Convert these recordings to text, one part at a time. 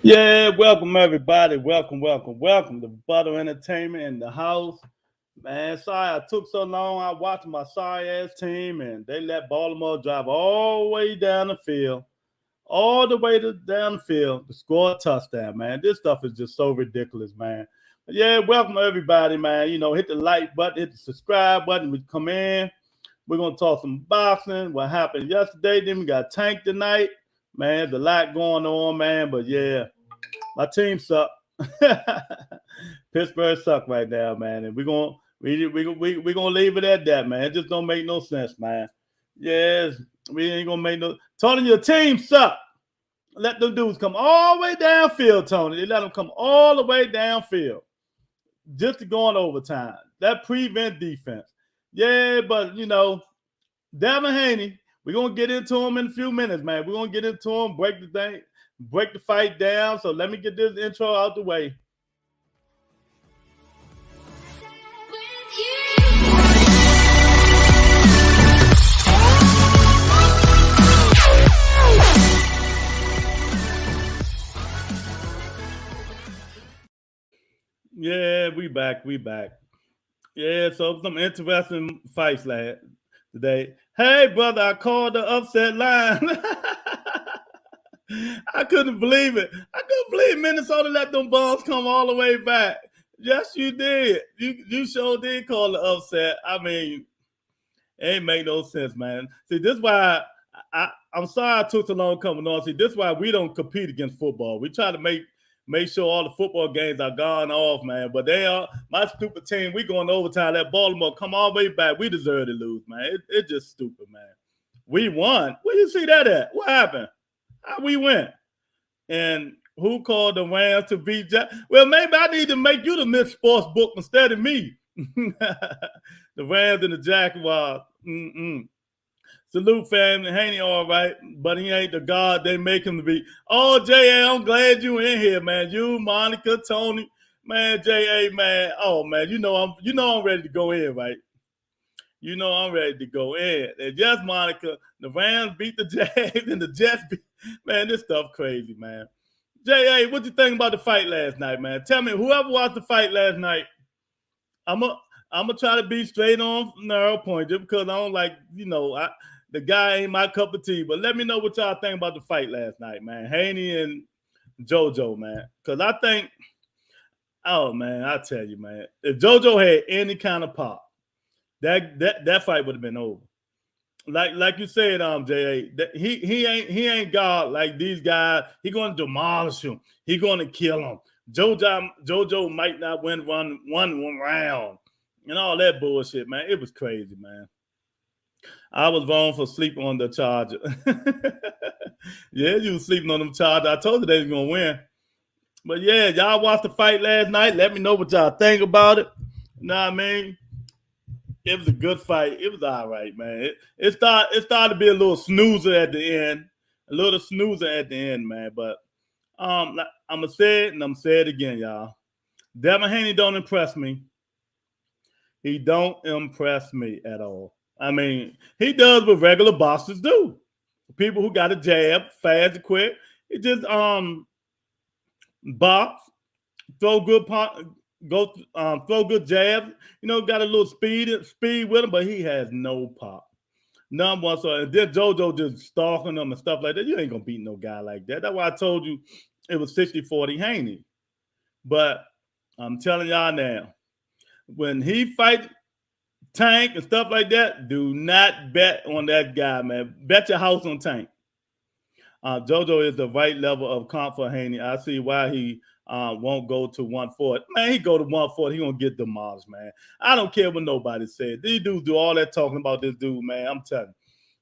Yeah, welcome everybody. Welcome to Butter Entertainment in the house. Man, sorry I took so long. I watched my sorry ass team and they let Baltimore drive all the way down the field, all the way down the field to score a touchdown, man. This stuff is just so ridiculous, man. But yeah, welcome everybody, man. Hit the like button, hit the subscribe button. We come in. We're gonna talk some boxing. What happened yesterday? Then we got Tank tonight. Man, there's a lot going on, man. But yeah, my team suck. Pittsburgh suck right now, man, and we're gonna leave it at that, man. It just don't make no sense, man. Yes, we ain't gonna make no. Tony, your team suck. Let them dudes come all the way downfield, Tony. They let them come all the way downfield just to go on overtime. That prevent defense. Yeah, but Devin Haney, we're gonna get into him in a few minutes, man. We're gonna get into him, break the fight down. So let me get this intro out the way. Yeah, we back. Yeah, so some interesting fights last today. Hey, brother, I called the upset line. I couldn't believe it. I couldn't believe Minnesota let them bombs come all the way back. Yes, you did. You sure did call the upset. I mean, it ain't make no sense, man. See, this is why I'm sorry I took so long coming on. See, this is why we don't compete against football. We try to make sure all the football games are gone off, man. But they are my stupid team. We going to overtime. That Baltimore come all the way back. We deserve to lose, man. It's just stupid, man. We won. Where you see that at? What happened? How we went? And who called the Rams to beat Jack? Well, maybe I need to make you the Miss Sports book instead of me. The Rams and the Jaguars. Salute, family. Haney all right, but he ain't the god they make him to be. Oh, J.A., I'm glad you in here, man. You, Monica, Tony, man, J.A., man. Oh, man, I'm ready to go in, right? You know I'm ready to go in. And yes, Monica, the Rams beat the Jags and the Jets beat. Man, this stuff crazy, man. J.A., what you think about the fight last night, man? Tell me, whoever watched the fight last night, I'm gonna try to be straight on narrow point just because I don't like, the guy ain't my cup of tea. But let me know what y'all think about the fight last night, man. Haney and JoJo, man. Because I think, oh man, I tell you, man, if JoJo had any kind of pop, that fight would have been over. Like you said, J.A., he ain't God like these guys. He gonna demolish him. He gonna kill him. JoJo might not win one round and all that bullshit, man. It was crazy, man. I was wrong for sleeping on the Charger. Yeah, you was sleeping on them Charger. I told you they was gonna win. But yeah, y'all watched the fight last night. Let me know what y'all think about it. You know what I mean? It was a good fight. It was all right, man. It started to be a little snoozer at the end. A little snoozer at the end, man. But I'm gonna say it and I'm gonna say it again, y'all. Devin Haney don't impress me. He don't impress me at all. I mean, he does what regular boxers do. People who got a jab, fast and quick. He just box, throw good throw good jabs. Got a little speed with him, but he has no pop. None whatsoever. And then JoJo just stalking him and stuff like that. You ain't gonna beat no guy like that. That's why I told you it was 60-40 Haney. But I'm telling y'all now, when he fight Tank and stuff like that, do not bet on that guy, man. Bet your house on Tank. JoJo is the right level of comp for Haney. I see why he won't go to 140. Man, he go to 140, he gonna get demolished, man. I don't care what nobody said. These dudes do all that talking about this dude, man. I'm telling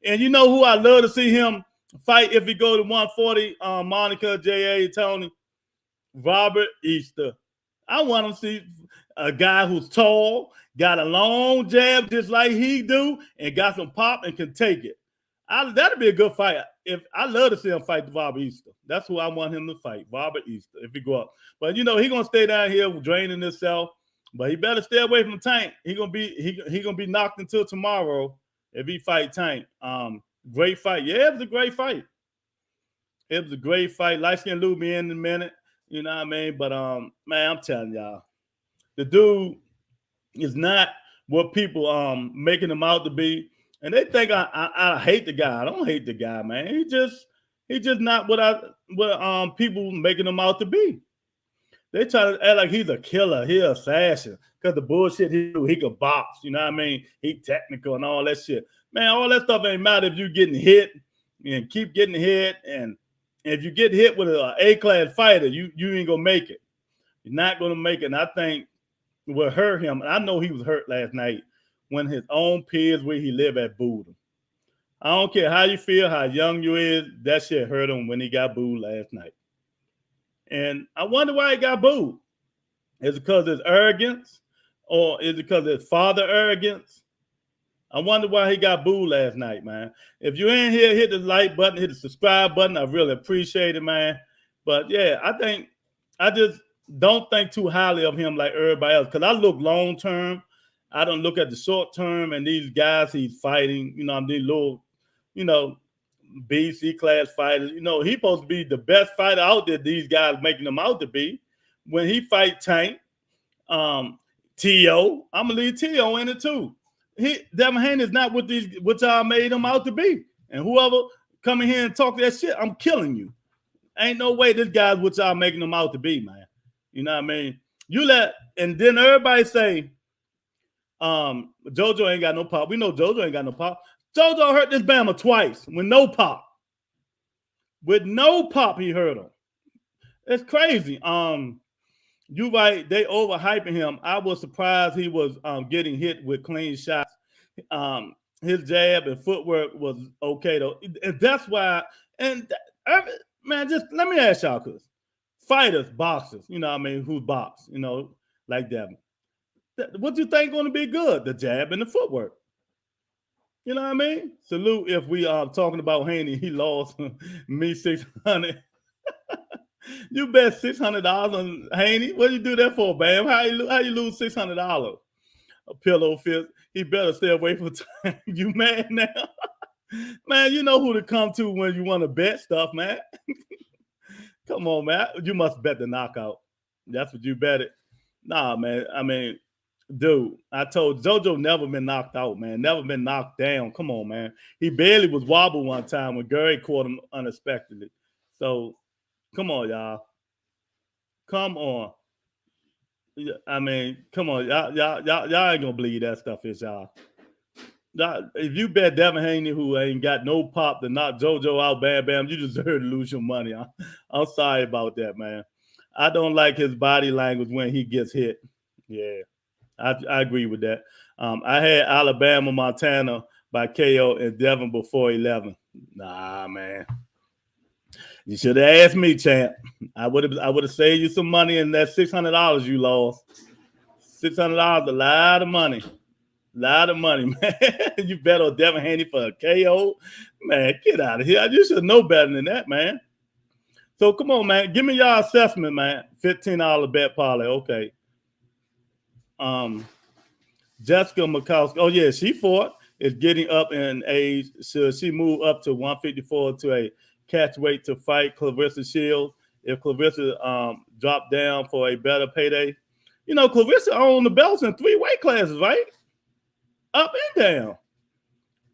you. And you know who I love to see him fight if he go to 140? Monica, J.A., Tony, Robert Easter. I want to see a guy who's tall, got a long jab just like he do, and got some pop and can take it. That'd be a good fight. If I love to see him fight Robert Easter. That's who I want him to fight, Robert Easter, if he go up. But he gonna stay down here draining himself. But he better stay away from Tank. He gonna be knocked until tomorrow if he fight Tank. Great fight. Yeah, it was a great fight. It was a great fight. Light skin Lou be in a minute. You know what I mean? But man, I'm telling y'all, the dude is not what people making him out to be. And they think I hate the guy. I don't hate the guy, man. He just not what people making him out to be. They try to act like he's a killer, he an assassin. Because the bullshit he do, he could box, you know what I mean? He technical and all that shit. Man, all that stuff ain't matter if you getting hit and keep getting hit. And if you get hit with an A-class fighter, you ain't gonna make it. You're not gonna make it. And I think what hurt him, and I know he was hurt last night when his own peers where he live at booed him. I don't care how you feel, how young you is, that shit hurt him when he got booed last night. And I wonder why he got booed. Is it because of his arrogance? Or is it because of his father arrogance? I wonder why he got booed last night, man. If you ain't here, hit the like button, hit the subscribe button. I really appreciate it, man. But yeah, I just don't think too highly of him like everybody else. Because I look long term. I don't look at the short term and these guys he's fighting, you know, I'm these little, you know, BC class fighters. You know, he's supposed to be the best fighter out there, these guys making him out to be. When he fight Tank, T.O., I'm gonna leave T.O. in it too. Devin Haney is not what y'all made him out to be. And whoever come in here and talk that shit, I'm killing you. Ain't no way this guy's what y'all making him out to be, man. You know what I mean? And then everybody say, JoJo ain't got no pop. We know JoJo ain't got no pop. JoJo hurt this Bama twice with no pop. With no pop, he hurt him. It's crazy. You right, they overhyping him. I was surprised he was getting hit with clean shots. His jab and footwork was okay though. And that's why, man, just let me ask y'all, cause fighters, boxers, you know what I mean, who box, you know, like Devin. What you think gonna be good? The jab and the footwork. You know what I mean? Salute if we are talking about Haney. He lost me $600. You bet $600 on Haney. What do you do that for, Bam? How you lose $600? A pillow fist. He better stay away from time. You mad now? Man, you know who to come to when you want to bet stuff, man. Come on, man. You must bet the knockout. That's what you bet it. Nah, man. I mean, dude, I told JoJo never been knocked out, man. Never been knocked down. Come on, man. He barely was wobbled one time when Gary caught him unexpectedly. So, come on, y'all. Come on. I mean, come on. Y'all ain't gonna believe that stuff is y'all. If you bet Devin Haney, who ain't got no pop to knock JoJo out, bam, you deserve to lose your money. I'm sorry about that, man. I don't like his body language when he gets hit. Yeah, I agree with that. I had Alabama, Montana by KO and Devin before 11. Nah, man. You should have asked me, champ. I would have saved you some money in that $600 you lost. $600, a lot of money. Lot of money, man. You bet on Devin Haney for a KO. Man, get out of here. You should know better than that, man. So come on, man. Give me y'all assessment, man. $15 bet parlay. Okay. Jessica Mikowski. Oh, yeah, she fought. Is getting up in age. Should she move up to 154 to a catch weight to fight Clarissa Shields? If Clarissa dropped down for a better payday. You know, Clarissa owned the belts in 3 weight classes, right? Up and down.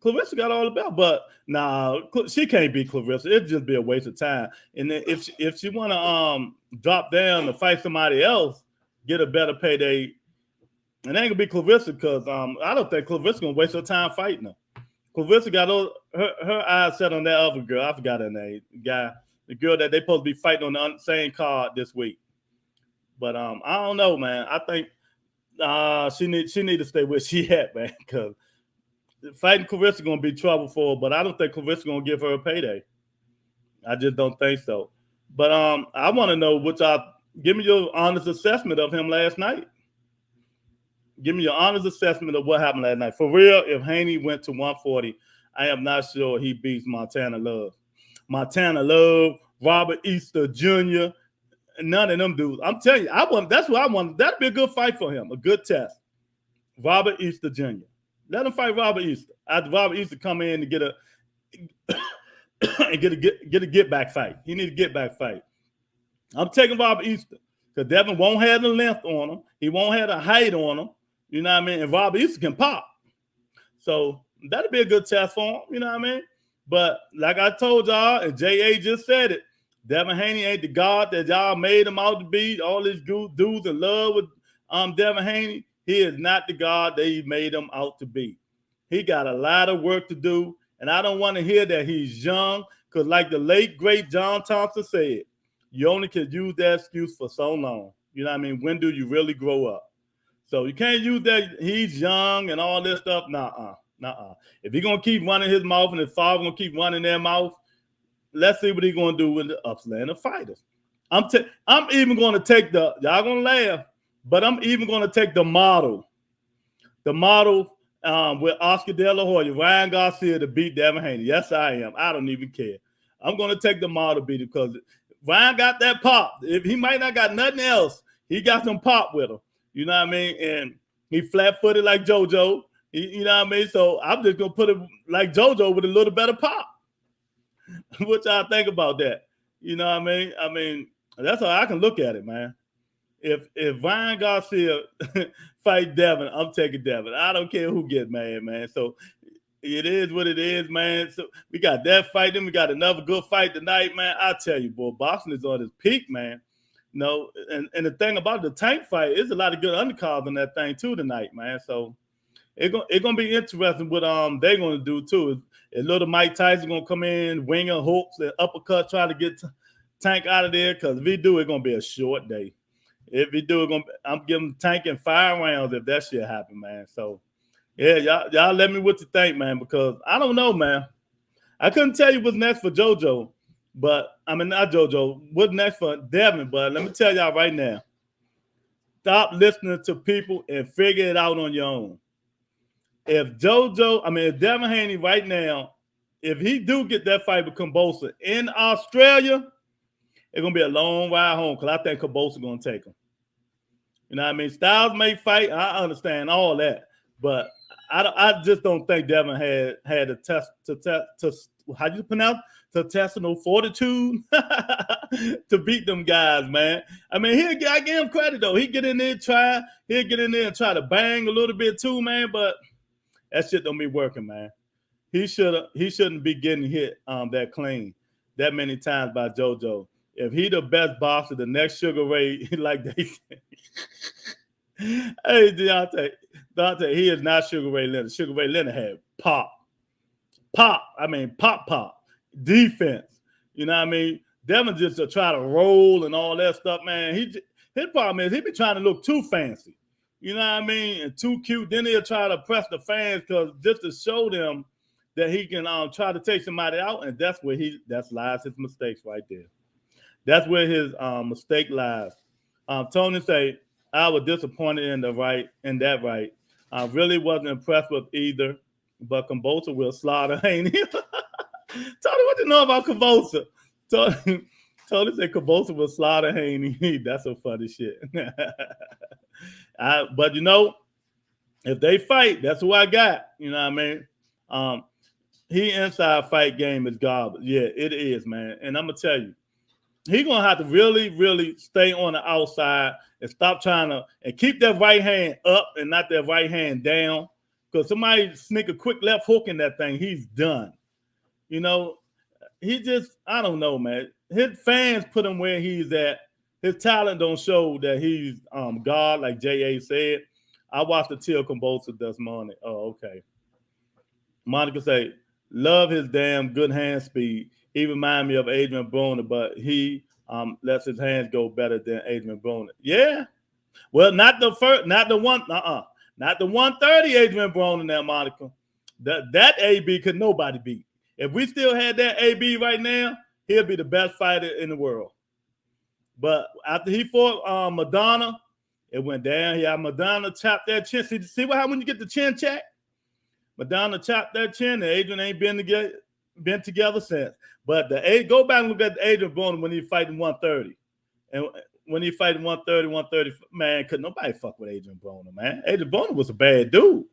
Clarissa got all the belts, but nah, she can't beat Clarissa. It'd just be a waste of time. And then if she want to drop down to fight somebody else, get a better payday, it ain't gonna be Clarissa because I don't think Clarissa gonna waste her time fighting her. Clarissa got her eyes set on that other girl. I forgot her name. The girl that they supposed to be fighting on the same card this week. But I don't know, man. I think she need to stay where she at, man, because fighting Clarissa gonna be trouble for her, but I don't think Clarissa gonna give her a payday. I just don't think so. But I want to know give me your honest assessment of him last night. Give me your honest assessment of what happened last night. For real, if Haney went to 140, I am not sure he beats Montana Love. Montana Love, Robert Easter Jr., none of them dudes. I'm telling you, that's what I want. That'd be a good fight for him, a good test. Robert Easter Jr. Let him fight Robert Easter. After Robert Easter come in to get and get a get back fight. He need a get back fight. I'm taking Robert Easter because Devin won't have the length on him. He won't have the height on him. You know what I mean? And Robert Easter can pop. So that'll be a good test for him. You know what I mean? But like I told y'all, and J.A. just said it, Devin Haney ain't the god that y'all made him out to be. All these dudes in love with Devin Haney. He is not the god that he made him out to be. He got a lot of work to do. And I don't want to hear that he's young, because like the late, great John Thompson said, you only can use that excuse for so long. You know what I mean? When do you really grow up? So you can't use that he's young and all this stuff. Nuh-uh. If he's going to keep running his mouth and his father going to keep running their mouth, let's see what he's going to do with the Upslander fighters. I'm even going to take y'all going to laugh, but I'm even going to take the model with Oscar De La Hoya, Ryan Garcia to beat Devin Haney. Yes, I am. I don't even care. I'm going to take the model beat it because Ryan got that pop. If he might not got nothing else, he got some pop with him. You know what I mean? And he flat-footed like JoJo. You know what I mean? So I'm just going to put it like JoJo with a little better pop. What y'all think about that? You know what I mean? I mean, that's how I can look at it, man. If Ryan Garcia fight Devin, I'm taking Devin. I don't care who gets mad, man. So it is what it is, man. So we got that fight, then we got another good fight tonight, man. I tell you, boy, boxing is on its peak, man. You know, and the thing about the Tank fight is a lot of good undercards on that thing too tonight, man. So it's gonna be interesting what they're gonna do too. Is little Mike Tyson gonna come in, winger hooks and uppercut, try to get Tank out of there? Because if he do, it's gonna be a short day. If he do, I'm giving Tank in 5 rounds if that shit happen, man. So yeah, y'all let me what you think, man, because I don't know, man. I couldn't tell you what's next for JoJo, but I mean not JoJo. What's next for Devin? But let me tell y'all right now. Stop listening to people and figure it out on your own. If Devin Haney right now, if he do get that fight with Kambosa in Australia, it's gonna be a long ride home because I think Kambosa gonna take him. You know what I mean? Styles may fight. I understand all that, but I just don't think Devin had a test how do you pronounce intestinal fortitude to beat them guys, man. I mean, I give him credit though. He'll get in there and try to bang a little bit too, man. But that shit don't be working, man. He shouldn't be getting hit that clean that many times by JoJo. If he the best boxer, the next Sugar Ray, like they say. Hey, Deontay, he is not Sugar Ray Leonard. Sugar Ray Leonard had pop. I mean, pop. Defense. You know what I mean? Devin just to try to roll and all that stuff, man. His problem is he be trying to look too fancy. You know what I mean? And too cute. Then he'll try to press the fans because just to show them that he can try to take somebody out, and that's where lies his mistakes right there. That's where his mistake lies. Tony say, I was disappointed in that right. I really wasn't impressed with either, but Kambosa will slaughter Haney. Tony, what you know about Kambosa? Tony said Kambosa will slaughter Haney. That's some funny shit. But you know, if they fight, that's who I got. You know what I mean? He inside fight game is garbage. Yeah, it is, man. And I'm gonna tell you, he's gonna have to really, really stay on the outside and stop trying to and keep that right hand up and not that right hand down. Because somebody sneak a quick left hook in that thing, he's done. You know, I don't know, man. His fans put him where he's at. His talent don't show that he's God, like J.A. said. I watched the Till Kambosa this morning. Oh, okay. Monica say, love his damn good hand speed. He remind me of Adrian Broner, but he lets his hands go better than Adrian Broner. Yeah. Well, not the 130 Adrian Broner now, Monica. That AB could nobody beat. If we still had that AB right now, he'll be the best fighter in the world. But after he fought Madonna, it went down. Yeah, Madonna chopped that chin. See what happens when you get the chin check? Madonna chopped that chin, and Adrian ain't been together since. But go back and look at Adrian Broner when he fighting 130. And when he fighting 130, man, could nobody fuck with Adrian Broner, man. Adrian Broner was a bad dude.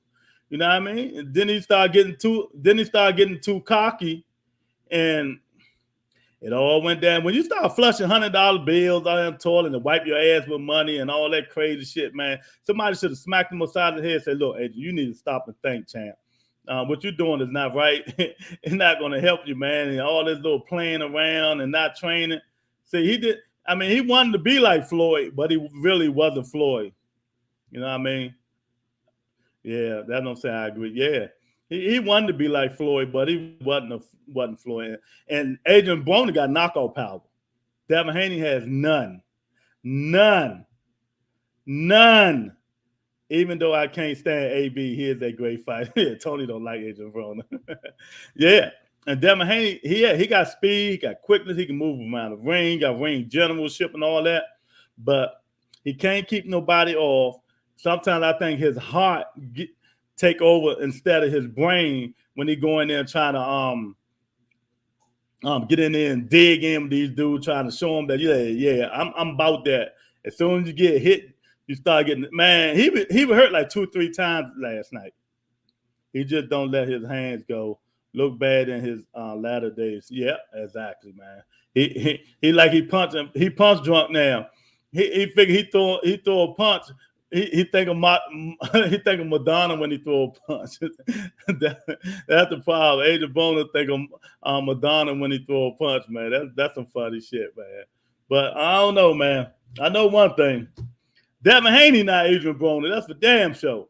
You know what I mean? And then he started getting too cocky. And it all went down. When you start flushing $100 bills out in the toilet and wipe your ass with money and all that crazy shit, man, somebody should have smacked him upside the head and said, look, Adrian, you need to stop and think, champ. What you're doing is not right. It's not going to help you, man. And all this little playing around and not training. See, he wanted to be like Floyd, but he really wasn't Floyd. You know what I mean? Yeah, that's what I'm saying. I agree. Yeah. He wanted to be like Floyd, but he wasn't Floyd. And Adrian Broner got knockout power. Devin Haney has none. Even though I can't stand AB, he is a great fighter. Tony don't like Adrian Broner. Yeah. And Devin Haney, he got speed, he got quickness, he can move around the ring, got ring generalship and all that. But he can't keep nobody off. Sometimes I think his heart take over instead of his brain when he go in there trying to get in there and dig in with these dudes, trying to show them that I'm about that. As soon as you get hit, you start getting, man. He was hurt like 2-3 times last night. He just don't let his hands go. Look bad in his latter days. Yeah, exactly, man. He punch drunk now. He figure he throw a punch. He think of Madonna when he throw a punch. That's the problem. Adrian Broner think of Madonna when he throw a punch, man. That's some funny shit, man. But I don't know, man. I know one thing. Devin Haney not Adrian Broner. That's for damn sure.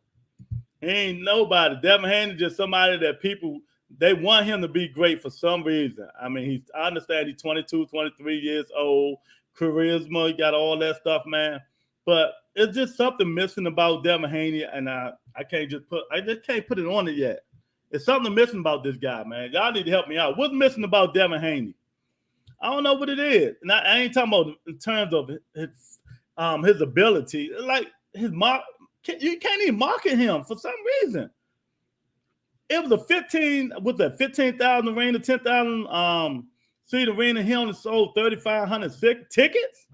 He ain't nobody. Devin Haney just somebody that people, they want him to be great for some reason. I mean, I understand he's 22, 23 years old, charisma, he got all that stuff, man. But it's just something missing about Devin Haney, and I just can't put it on it yet. There's something missing about this guy, man. Y'all need to help me out. What's missing about Devin Haney? I don't know what it is. And I ain't talking about in terms of his ability. Like his you can't even market him for some reason. It was a 15,000 arena, 10,000 seat arena. He only sold 3,500 tickets.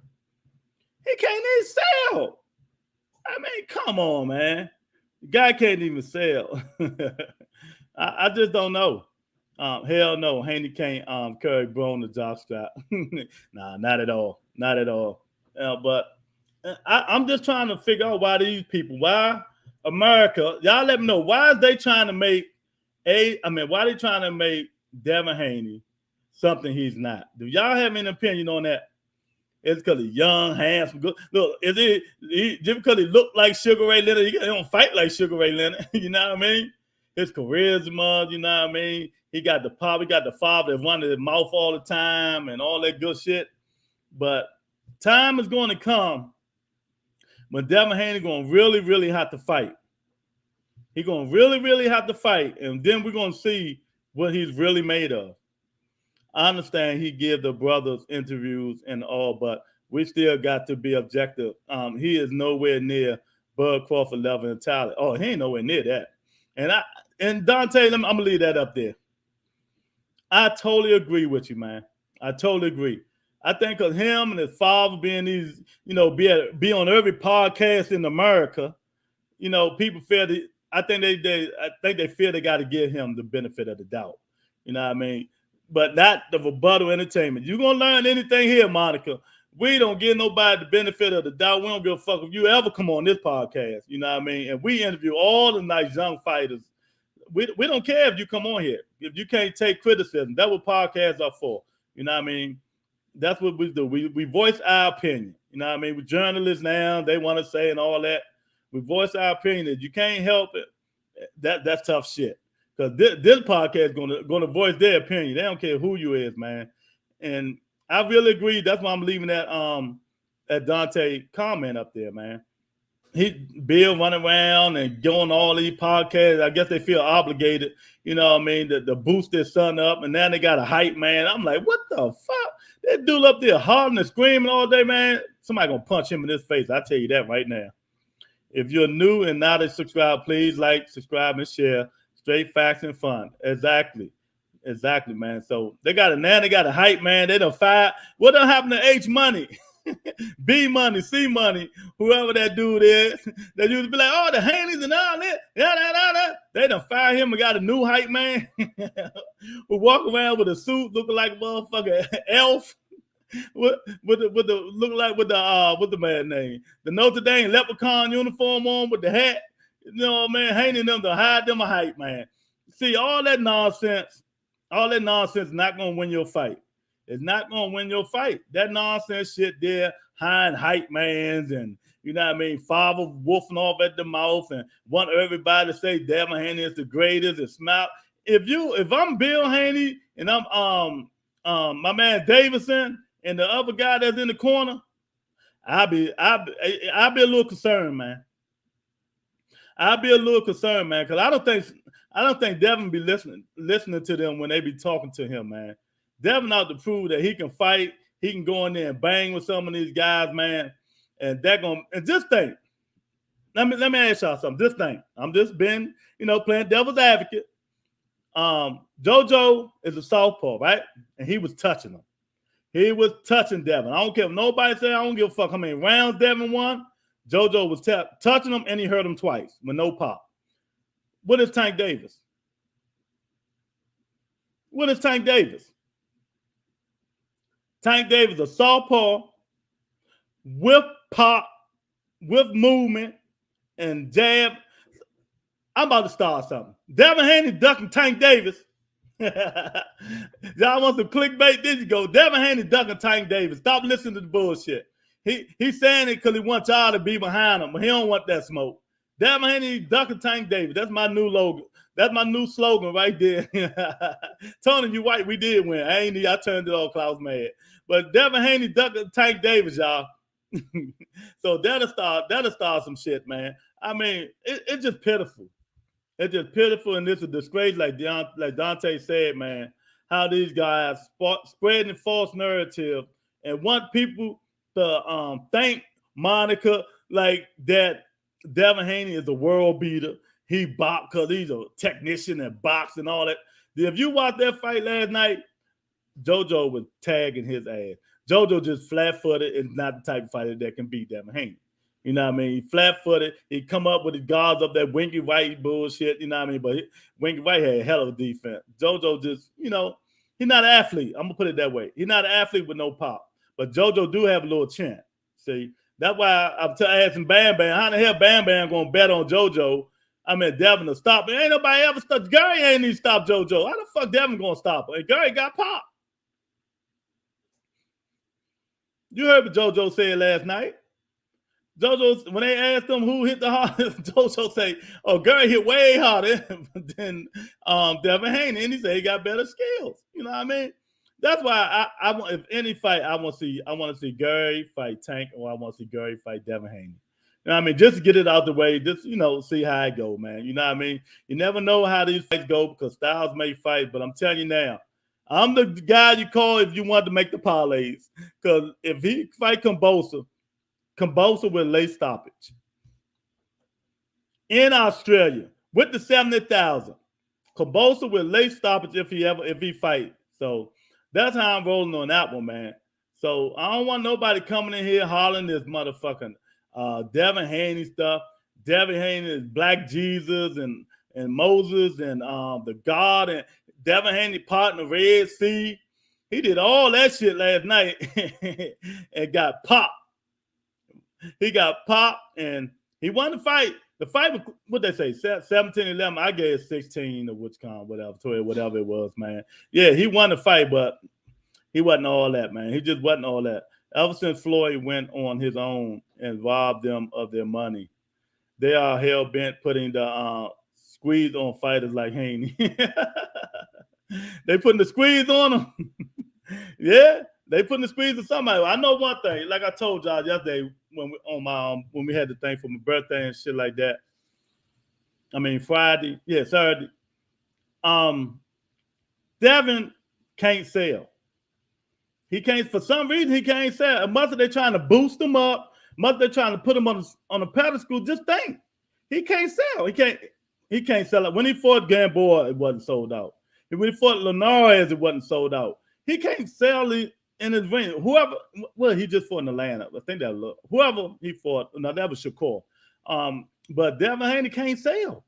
He can't even sell. I mean, come on, man. The guy can't even sell. I just don't know. Hell no, Haney can't carry Broner jockstrap. Nah, not at all. Not at all. But I'm just trying to figure out why these people, why America, y'all let me know, why is they trying to make why they trying to make Devin Haney something he's not? Do y'all have any opinion on that? It's because he's young, handsome, good. Look, is it just because he looked like Sugar Ray Leonard? He don't fight like Sugar Ray Leonard. You know what I mean? His charisma, you know what I mean? He got the pop, he got the father that wanted his mouth all the time and all that good shit. But time is going to come when Devin Haney going to really, really have to fight. He's going to really, really have to fight. And then we're going to see what he's really made of. I understand he give the brothers interviews and all, but we still got to be objective. He is nowhere near Bud Crawford level and talent. Oh, he ain't nowhere near that. And Dante, I'm gonna leave that up there. I totally agree with you, man. I totally agree. I think of him and his father being these, be on every podcast in America. People feel that. I think they feel they got to give him the benefit of the doubt. You know what I mean? But not the rebuttal entertainment. You're going to learn anything here, Monica. We don't give nobody the benefit of the doubt. We don't give a fuck if you ever come on this podcast. You know what I mean? And we interview all the nice young fighters. We don't care if you come on here. If you can't take criticism, that's what podcasts are for. You know what I mean? That's what we do. We voice our opinion. You know what I mean? We're journalists now. They want to say and all that. We voice our opinion. If you can't help it, that's tough shit. Because this podcast is gonna voice their opinion. They don't care who you is, man. And I really agree. That's why I'm leaving that Dante comment up there, man. Bill running around and going all these podcasts. I guess they feel obligated, you know what I mean, to boost their son up. And now they got a hype man. I'm like, what the fuck? That dude up there hollering and screaming all day, man. Somebody gonna punch him in his face. I tell you that right now. If you're new and not a subscribe, please like, subscribe, and share. Straight facts and fun. Exactly, man. So they got a hype man. They done fired. What done happened to H Money? B Money, C Money, whoever that dude is, they used to be like, oh, the Haneys and all that. They done fired him and got a new hype man who walk around with a suit looking like a motherfucking elf. With the look like with the man name, the Notre Dame leprechaun uniform on with the hat. You know, man, Haney them to hide them a hype, man. See, all that nonsense is not gonna win your fight. It's not gonna win your fight. That nonsense shit there, hiding hype mans and you know what I mean, father wolfing off at the mouth and want everybody to say Devin Haney is the greatest and smile. If I'm Bill Haney and I'm my man Davidson and the other guy that's in the corner, I'll be a little concerned, man. I'll be a little concerned, man, because I don't think Devin be listening to them when they be talking to him, man. Devin out to prove that he can fight, he can go in there and bang with some of these guys, man. And they're gonna and just think. Let me ask y'all something. This thing, I'm just been, playing devil's advocate. JoJo is a southpaw, right? And he was touching him. He was touching Devin. I don't care if nobody say I don't give a fuck how many rounds Devin won. JoJo was touching him and he hurt him twice with no pop. What is Tank Davis? What is Tank Davis? Tank Davis, a southpaw with pop, with movement, and jab. I'm about to start something. Devin Haney ducking Tank Davis. Y'all want some clickbait? There you go. Devin Haney ducking Tank Davis. Stop listening to the bullshit. He's saying it because he wants y'all to be behind him, but he don't want that smoke. Devin Haney ducking Tank Davis. That's my new logo. That's my new slogan right there. Tony, you white, we did win. I turned it off because I was mad. But Devin Haney ducking Tank Davis, y'all. So that'll start some shit, man. I mean, it's just pitiful. It's just pitiful, and it's a disgrace, like Dante said, man, how these guys spreading false narrative and want people to think Monica like that Devin Haney is a world beater. He boxed because he's a technician and box and all that. If you watched that fight last night, JoJo was tagging his ass. JoJo just flat-footed and not the type of fighter that can beat Devin Haney. You know what I mean? He flat-footed. He come up with his guards up that Winky White bullshit. You know what I mean? But Winky White had a hell of a defense. JoJo just, he's not an athlete. I'm going to put it that way. He's not an athlete with no pop. But JoJo do have a little chin. See? That's why I'm asking Bam Bam, how the hell Bam Bam going to bet on JoJo? I mean, Devin to stop it. Ain't nobody ever stopped. Gary ain't even stopped JoJo. How the fuck Devin going to stop her? And Gary got pop. You heard what JoJo said last night. JoJo, when they asked him who hit the hardest, JoJo say, "Oh, Gary hit way harder than Devin Haney," and he said he got better skills. You know what I mean? That's why I want, if any fight, I want to see Gary fight Tank, or I want to see Gary fight Devin Haney. You know what I mean? Just to get it out the way, just see how it go, man. You know what I mean? You never know how these fights go because styles may fight, but I'm telling you now, I'm the guy you call if you want to make the parlays. Because if he fight Kambosa with late stoppage in Australia with the 70,000, Kambosa with late stoppage if he fight. So that's how I'm rolling on that one, man. So I don't want nobody coming in here hollering this motherfucking Devin Haney stuff. Devin Haney is Black Jesus and Moses and the God, and Devin Haney partner Red Sea. He did all that shit last night and got popped. He got popped and he won the fight. The fight was, what they say, 17-11. I gave 16 or which kind, whatever, 12, whatever it was, man. Yeah, he won the fight, but he wasn't all that, man. He just wasn't all that. Ever since Floyd went on his own and robbed them of their money, they are hell-bent putting the squeeze on fighters like Haney. They putting the squeeze on them. Yeah, they putting the squeeze on somebody. I know one thing, like I told y'all yesterday when we had the thing for my birthday and shit like that. I mean Friday, yeah, Saturday. Devin can't sell. He can't, for some reason, he can't sell. Must they trying to boost him up? Must they trying to put him on a pedestal? Just think, he can't sell. He can't sell it. When he fought Gamboa, it wasn't sold out. And when he fought Linares, it wasn't sold out. He can't sell in his ring, whoever, well, he just fought in Atlanta. I think that whoever he fought, no, that was Shakur. But Devin Haney can't sell.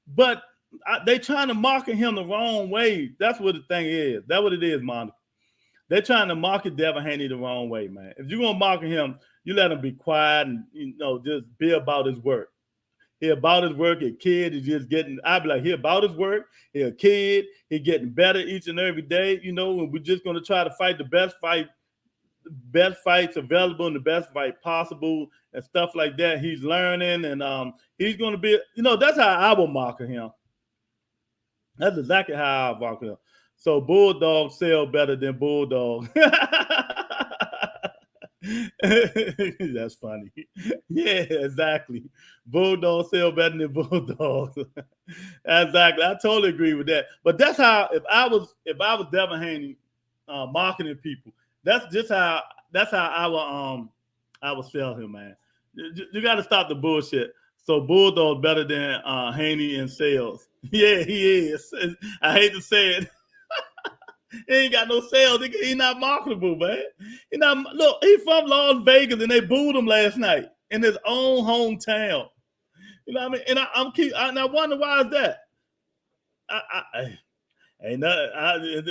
But they trying to market him the wrong way. That's what the thing is. That's what it is, Monica. They're trying to market Devin Haney the wrong way, man. If you're gonna market him, you let him be quiet and just be about his work. He about his work. A kid is just getting. I'd be like, he about his work. He a kid. He getting better each and every day. And we're just gonna try to fight the best fights available and the best fight possible and stuff like that. He's learning and he's gonna be. That's how I will market him. That's exactly how I market him. So Bulldog sell better than Bulldog. That's funny. Yeah, exactly. Bulldog sell better than Bulldog. Exactly. I totally agree with that. But that's how if I was Devin Haney marketing people, that's how I would sell him, man. You got to stop the bullshit. So Bulldog better than Haney in sales. Yeah, he is. I hate to say it. He ain't got no sales. He's not marketable, man. Look, he's from Las Vegas and they booed him last night in his own hometown. You know what I mean? And I wonder why is that.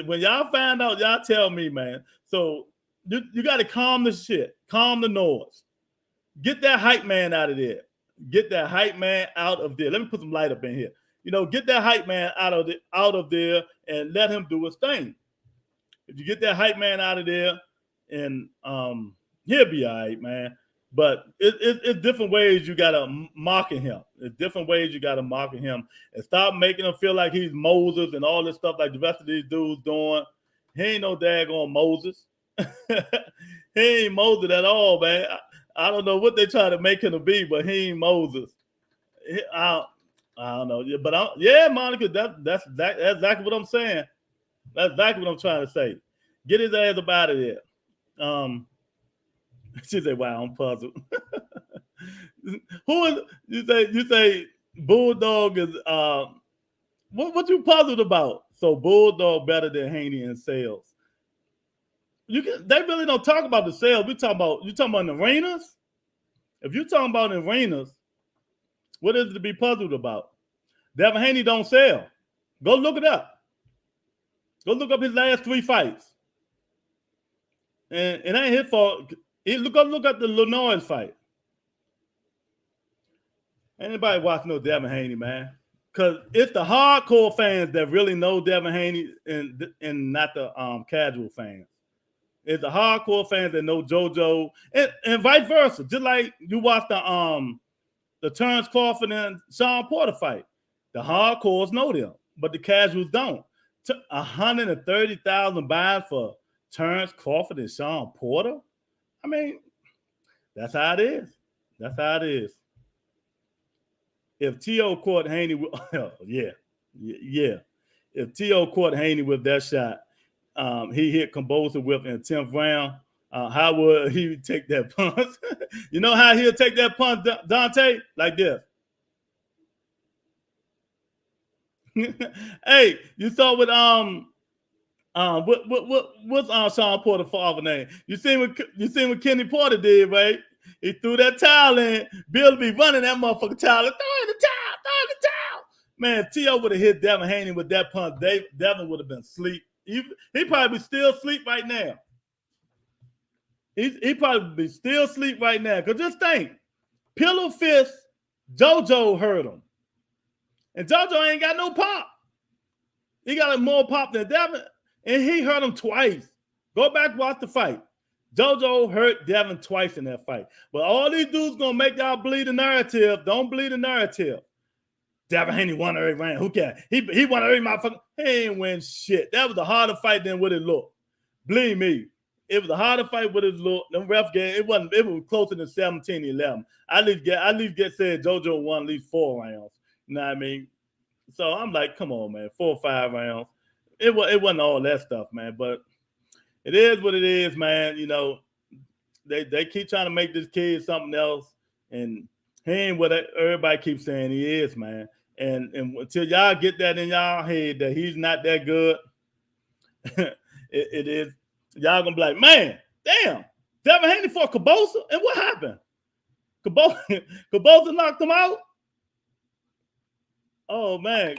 When y'all find out, y'all tell me, man. So you got to calm the shit, calm the noise. Get that hype man out of there. Get that hype man out of there. Let me put some light up in here. Get that hype man out of there and let him do his thing. If you get that hype man out of there, and he'll be all right, man. But it's different ways you gotta market him. It's different ways you gotta market him and stop making him feel like he's Moses and all this stuff like the rest of these dudes doing. He ain't no daggone Moses. He ain't Moses at all, man. I don't know what they try to make him to be, but he ain't Moses. I don't know, but Monica, that's exactly what I'm saying. That's exactly what I'm trying to say. Get his ass up out of there. She said, "Wow, I'm puzzled." Who is you say Bulldog is what you puzzled about? So Bulldog better than Haney in sales. They really don't talk about the sales. You talking about in arenas? If you're talking about in arenas, what is it to be puzzled about? Devin Haney don't sell. Go look it up. Go look up his last 3 fights. And it ain't his fault. Look at the Lenoir fight. Anybody watching no Devin Haney, man? Because it's the hardcore fans that really know Devin Haney and not the casual fans. It's the hardcore fans that know JoJo and vice versa. Just like you watch the Terrence Crawford and Sean Porter fight. The hardcores know them, but the casuals don't. 130,000 buys for Terrence Crawford and Sean Porter. I mean, that's how it is. That's how it is. If T.O. caught Haney, If T.O. caught Haney with that shot, he hit Combosa with in the 10th round. How would he take that punch? You know how he'll take that punch, Dante? Like this. Hey, you saw with what's Sean Porter's father name? You seen what Kenny Porter did, right? He threw that towel in. Bill be running that motherfucking towel. Throw in the towel. Man, T.O. would have hit Devin Haney with that punch. Devin would have been asleep. He probably still asleep right now. He probably be still asleep right now. Because just think, pillow fist, JoJo hurt him. And JoJo ain't got no pop. He got more pop than Devin. And he hurt him twice. Go back, watch the fight. JoJo hurt Devin twice in that fight. But all these dudes gonna make y'all believe the narrative. Don't believe the narrative. Devin Haney won every round. Who cares? He won every motherfucker. He ain't win shit. That was a harder fight than what it looked. Believe me. It was a harder fight with it looked. Them ref game, it was closer than 17-11. I at least get said JoJo won at least 4 rounds. You know what I mean? So I'm like, come on, man, 4 or 5 rounds. It wasn't all that stuff, man. But it is what it is, man. You know, they keep trying to make this kid something else, and he ain't what everybody keeps saying he is, man. And until y'all get that in y'all head that he's not that good, it is Y'all gonna be like, man, damn, Devin Haney for Cabosa, and what happened? Cabosa knocked him out. Oh man,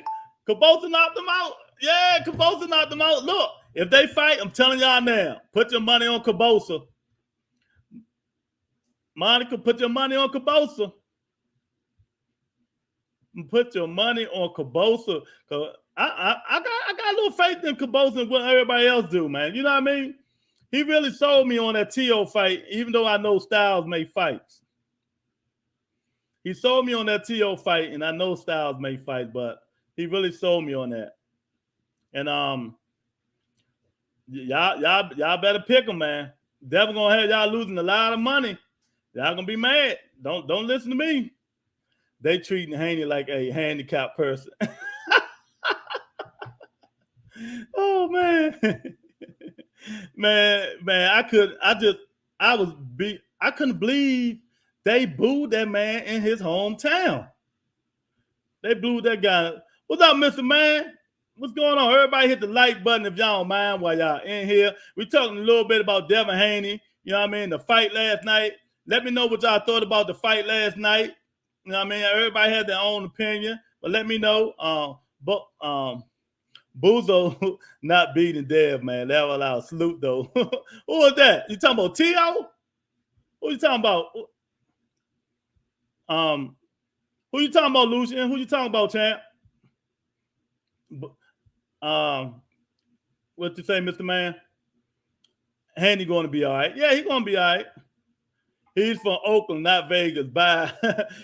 Cabosa knocked him out. Yeah, Cabosa knocked him out. Look, if they fight, I'm telling y'all now, put your money on Cabosa. Monica, put your money on Cabosa. Put your money on Cabosa. I got a little faith in Cabosa and what everybody else do, man. You know what I mean? He really sold me on that T.O. fight, even though I know Styles make fights. He sold me on that T.O. fight, and I know Styles make fights, but he really sold me on that. And y'all better pick him, man. Devin gonna have y'all losing a lot of money. Y'all gonna be mad. Don't listen to me. They treating Haney like a handicapped person. Oh man. man, I couldn't believe they booed that man in his hometown. They booed that guy. What's up, Mr. Man? What's going on? Everybody hit the like button if y'all don't mind while y'all in here. We're talking a little bit about Devin Haney. You know what I mean? The fight last night. Let me know what y'all thought about the fight last night. You know what I mean? Everybody had their own opinion, but let me know. Buzo not beating Dev, man. That was our salute, though. Who was that? You talking about T.O.? Who you talking about? Who you talking about, Lucian? Who you talking about, champ? What you say, Mr. Man? Haney going to be all right. Yeah, he's going to be all right. He's from Oakland, not Vegas. Bye.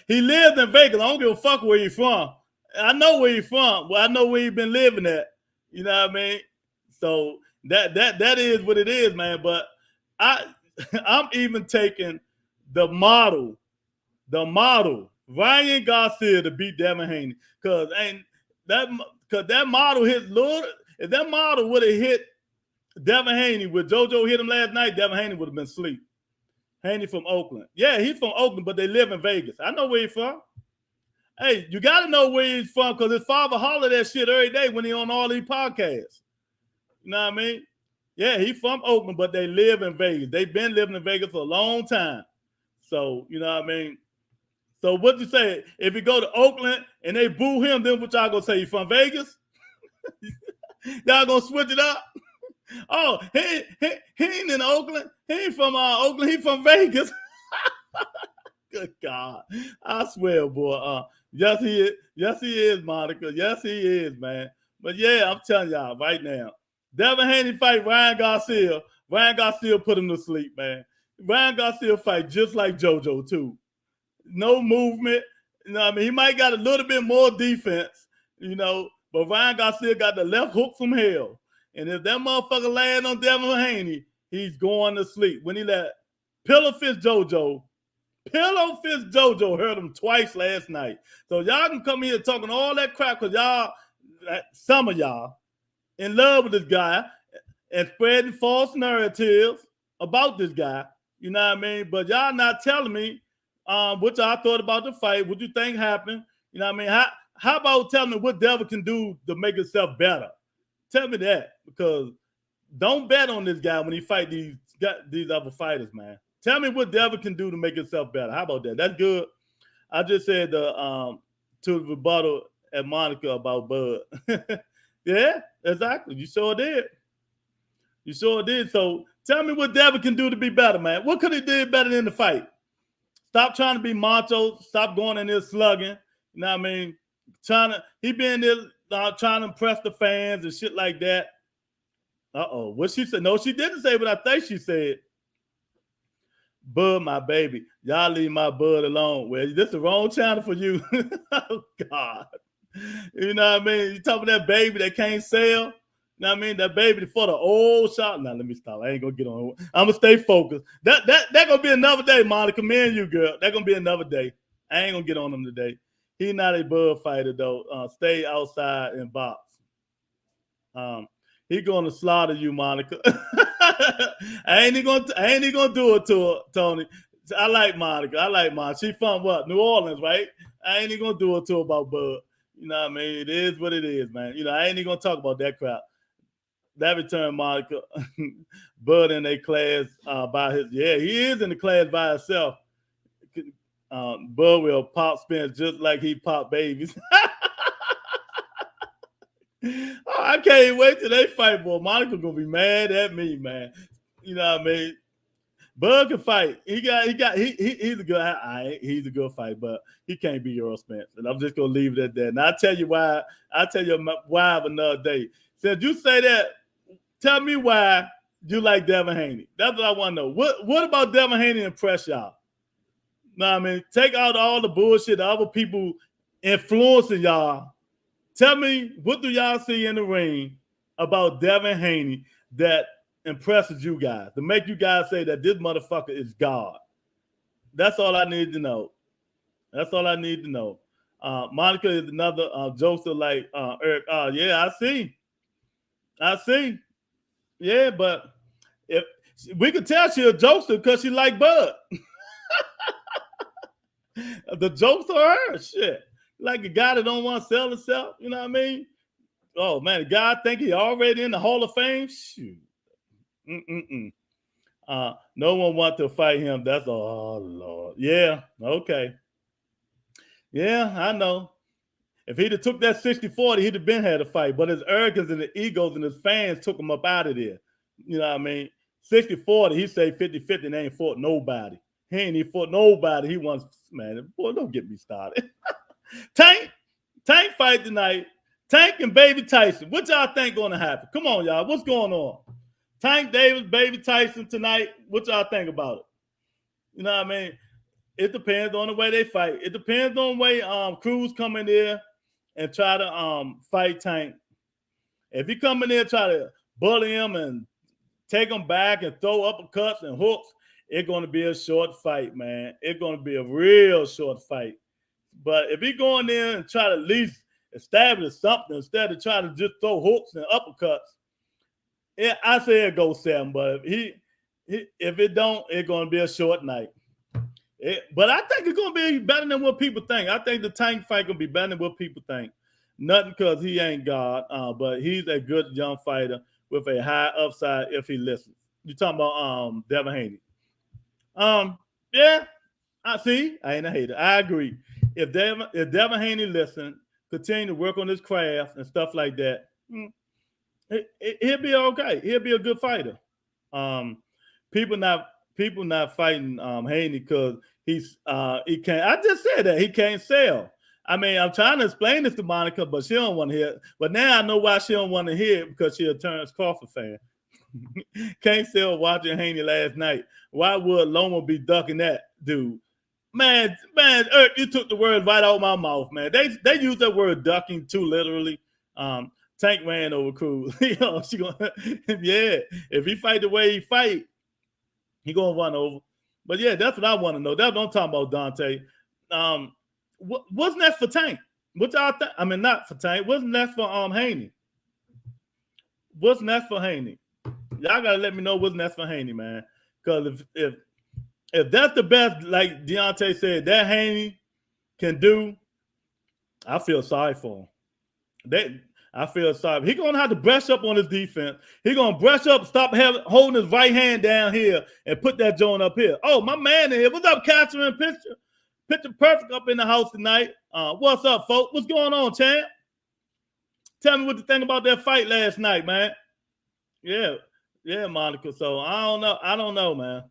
He lives in Vegas. I don't give a fuck where he's from. I know where he's from. Well, I know where he's been living at. You know what I mean? So that is what it is, man. But I'm even taking the model, Ryan Garcia to beat Devin Haney. Because that model hit Lord. If that model would have hit Devin Haney with JoJo hit him last night, Devin Haney would have been asleep. Haney from Oakland. Yeah, he's from Oakland, but they live in Vegas. I know where he's from. Hey, you got to know where he's from because his father holler that shit every day when he on all these podcasts. You know what I mean? Yeah, he's from Oakland, but they live in Vegas. They've been living in Vegas for a long time. So, you know what I mean? So what you say? If you go to Oakland and they boo him, then what y'all gonna say? You from Vegas? Y'all gonna switch it up? Oh, he ain't in Oakland. He ain't from Oakland. He from Vegas. Good God. I swear, boy. Yes, he is. Yes, he is, Monica. Yes, he is, man. But yeah, I'm telling y'all right now. Devin Haney fight Ryan Garcia. Ryan Garcia put him to sleep, man. Ryan Garcia fight just like JoJo, too. No movement. You know what I mean? He might got a little bit more defense, you know, but Ryan Garcia got the left hook from hell. And if that motherfucker land on Devin Haney, he's going to sleep. When he let Pillow Fist JoJo hurt him twice last night. So y'all can come here talking all that crap because y'all, some of y'all, in love with this guy and spreading false narratives about this guy. You know what I mean? But y'all not telling me what y'all thought about the fight. What you think happened? You know what I mean? How about telling me what Devin can do to make himself better? Tell me that, because don't bet on this guy when he fight these other fighters, man. Tell me what Devin can do to make himself better. How about that? That's good. I just said to the rebuttal at Monica about Bud. Yeah, exactly. You sure did. You sure did. So tell me what Devin can do to be better, man. What could he do better than the fight? Stop trying to be macho. Stop going in there slugging. You know what I mean? He been there trying to impress the fans and shit like that. Uh-oh. What she said? No, she didn't say what I think she said. Bud, my baby. Y'all leave my Bud alone. Well, this is the wrong channel for you. Oh, God. You know what I mean? You talking about that baby that can't sell? You know what I mean? That baby for the old shop. Now, let me stop. I ain't going to get on. I'm going to stay focused. That going to be another day, Monica. Me and you, girl. That going to be another day. I ain't going to get on him today. He's not a Bud fighter, though. Stay outside and box. He going to slaughter you, Monica. I ain't even gonna do it to her, Tony. I like Monica. She from what? New Orleans, right? I ain't even gonna do it to her about Bud. You know what I mean? It is what it is, man. You know, I ain't even gonna talk about that crap. that return, Monica. Bud in a class by his. Yeah, he is in the class by himself. Bud will pop spins just like he pop babies. Oh, I can't wait till they fight, boy. Monica gonna be mad at me, man. You know what I mean? Bud can fight. He's a good. He's a good fight, but he can't be Earl Spence. And I'm just gonna leave it at that. And I'll tell you why. I'll tell you why another day. Since you say that, tell me why you like Devin Haney. That's what I want to know. What about Devin Haney impress y'all? Know what I mean? Take out all the bullshit, the other people influencing y'all. Tell me, what do y'all see in the ring about Devin Haney that impresses you guys, to make you guys say that this motherfucker is God? That's all I need to know. That's all I need to know. Monica is another jokester like Eric. Yeah, I see. Yeah, but if we could tell she a jokester because she like Bud. The jokes are her shit. Like a guy that don't want to sell himself, you know what I mean? Oh man, the guy think he already in the Hall of Fame. Shoot. No one want to fight him. That's all. Oh Lord. Yeah. Okay. Yeah, I know. If he'd have took that 60-40, he'd have been had a fight. But his arrogance and the egos and his fans took him up out of there. You know what I mean? 60-40, he say 50-50 and they ain't fought nobody. He ain't even fought nobody. He wants, man, boy, don't get me started. Tank fight tonight. Tank and Baby Tyson. What y'all think gonna happen? Come on, y'all. What's going on? Tank Davis, Baby Tyson tonight. What y'all think about it? You know what I mean? It depends on the way they fight. It depends on the way Cruz come in there and try to fight Tank. If he come in there and try to bully him and take him back and throw uppercuts and hooks, it's going to be a short fight, man. It's going to be a real short fight. But if he go in there and try to at least establish something instead of trying to just throw hooks and uppercuts, I say it goes 7. But if it don't, it's going to be a short night. But I think it's going to be better than what people think. I think the Tank fight going to be better than what people think. Nothing because he ain't God, but he's a good young fighter with a high upside if he listens. You talking about Devin Haney? Yeah, I ain't a hater. I agree. If Devin Haney listen, continue to work on his craft and stuff like that, he'll be okay. He'll be a good fighter. People not fighting Haney because he can't. I just said that he can't sell. I mean, I'm trying to explain this to Monica, but she don't want to hear it. But now I know why she don't want to hear it, because she's a Terrence Crawford fan. Can't sell watching Haney last night. Why would Loma be ducking that dude? Man, Eric, you took the word right out of my mouth, man. They use that word ducking too literally. Tank ran over Cruz. You know, yeah. If he fight the way he fight, he gonna run over. But yeah, that's what I want to know. That's what I'm talking about, Dante. What's next for Tank? What y'all think? I mean, not for Tank. What's next for Haney? What's next for Haney? Y'all gotta let me know what's next for Haney, man. Because if that's the best, like Deontay said, that Haney can do, I feel sorry for him. I feel sorry. He's gonna have to brush up on his defense. He's gonna brush up, stop holding his right hand down here and put that joint up here. Oh, my man in here. What's up, Catherine? Picture perfect up in the house tonight. What's up, folks? What's going on, champ? Tell me what you think about that fight last night, man. Yeah, Monica. So I don't know, man.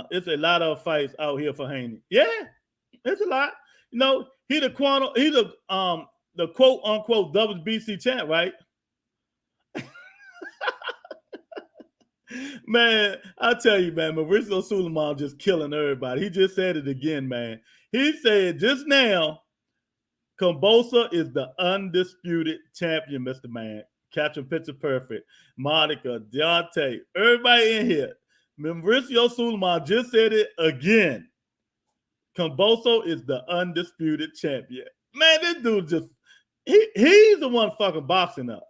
It's a lot of fights out here for Haney. Yeah, it's a lot. You know, he the quote unquote WBC champ, right? Man, I tell you, man, Mauricio Suleiman just killing everybody. He just said it again, man. He said just now, Kambosa is the undisputed champion, Mr. Man. Catching picture perfect. Monica, Deontay, everybody in here. Mauricio Suleiman just said it again. Kambosa is the undisputed champion. Man, this dude just, he's the one fucking boxing up.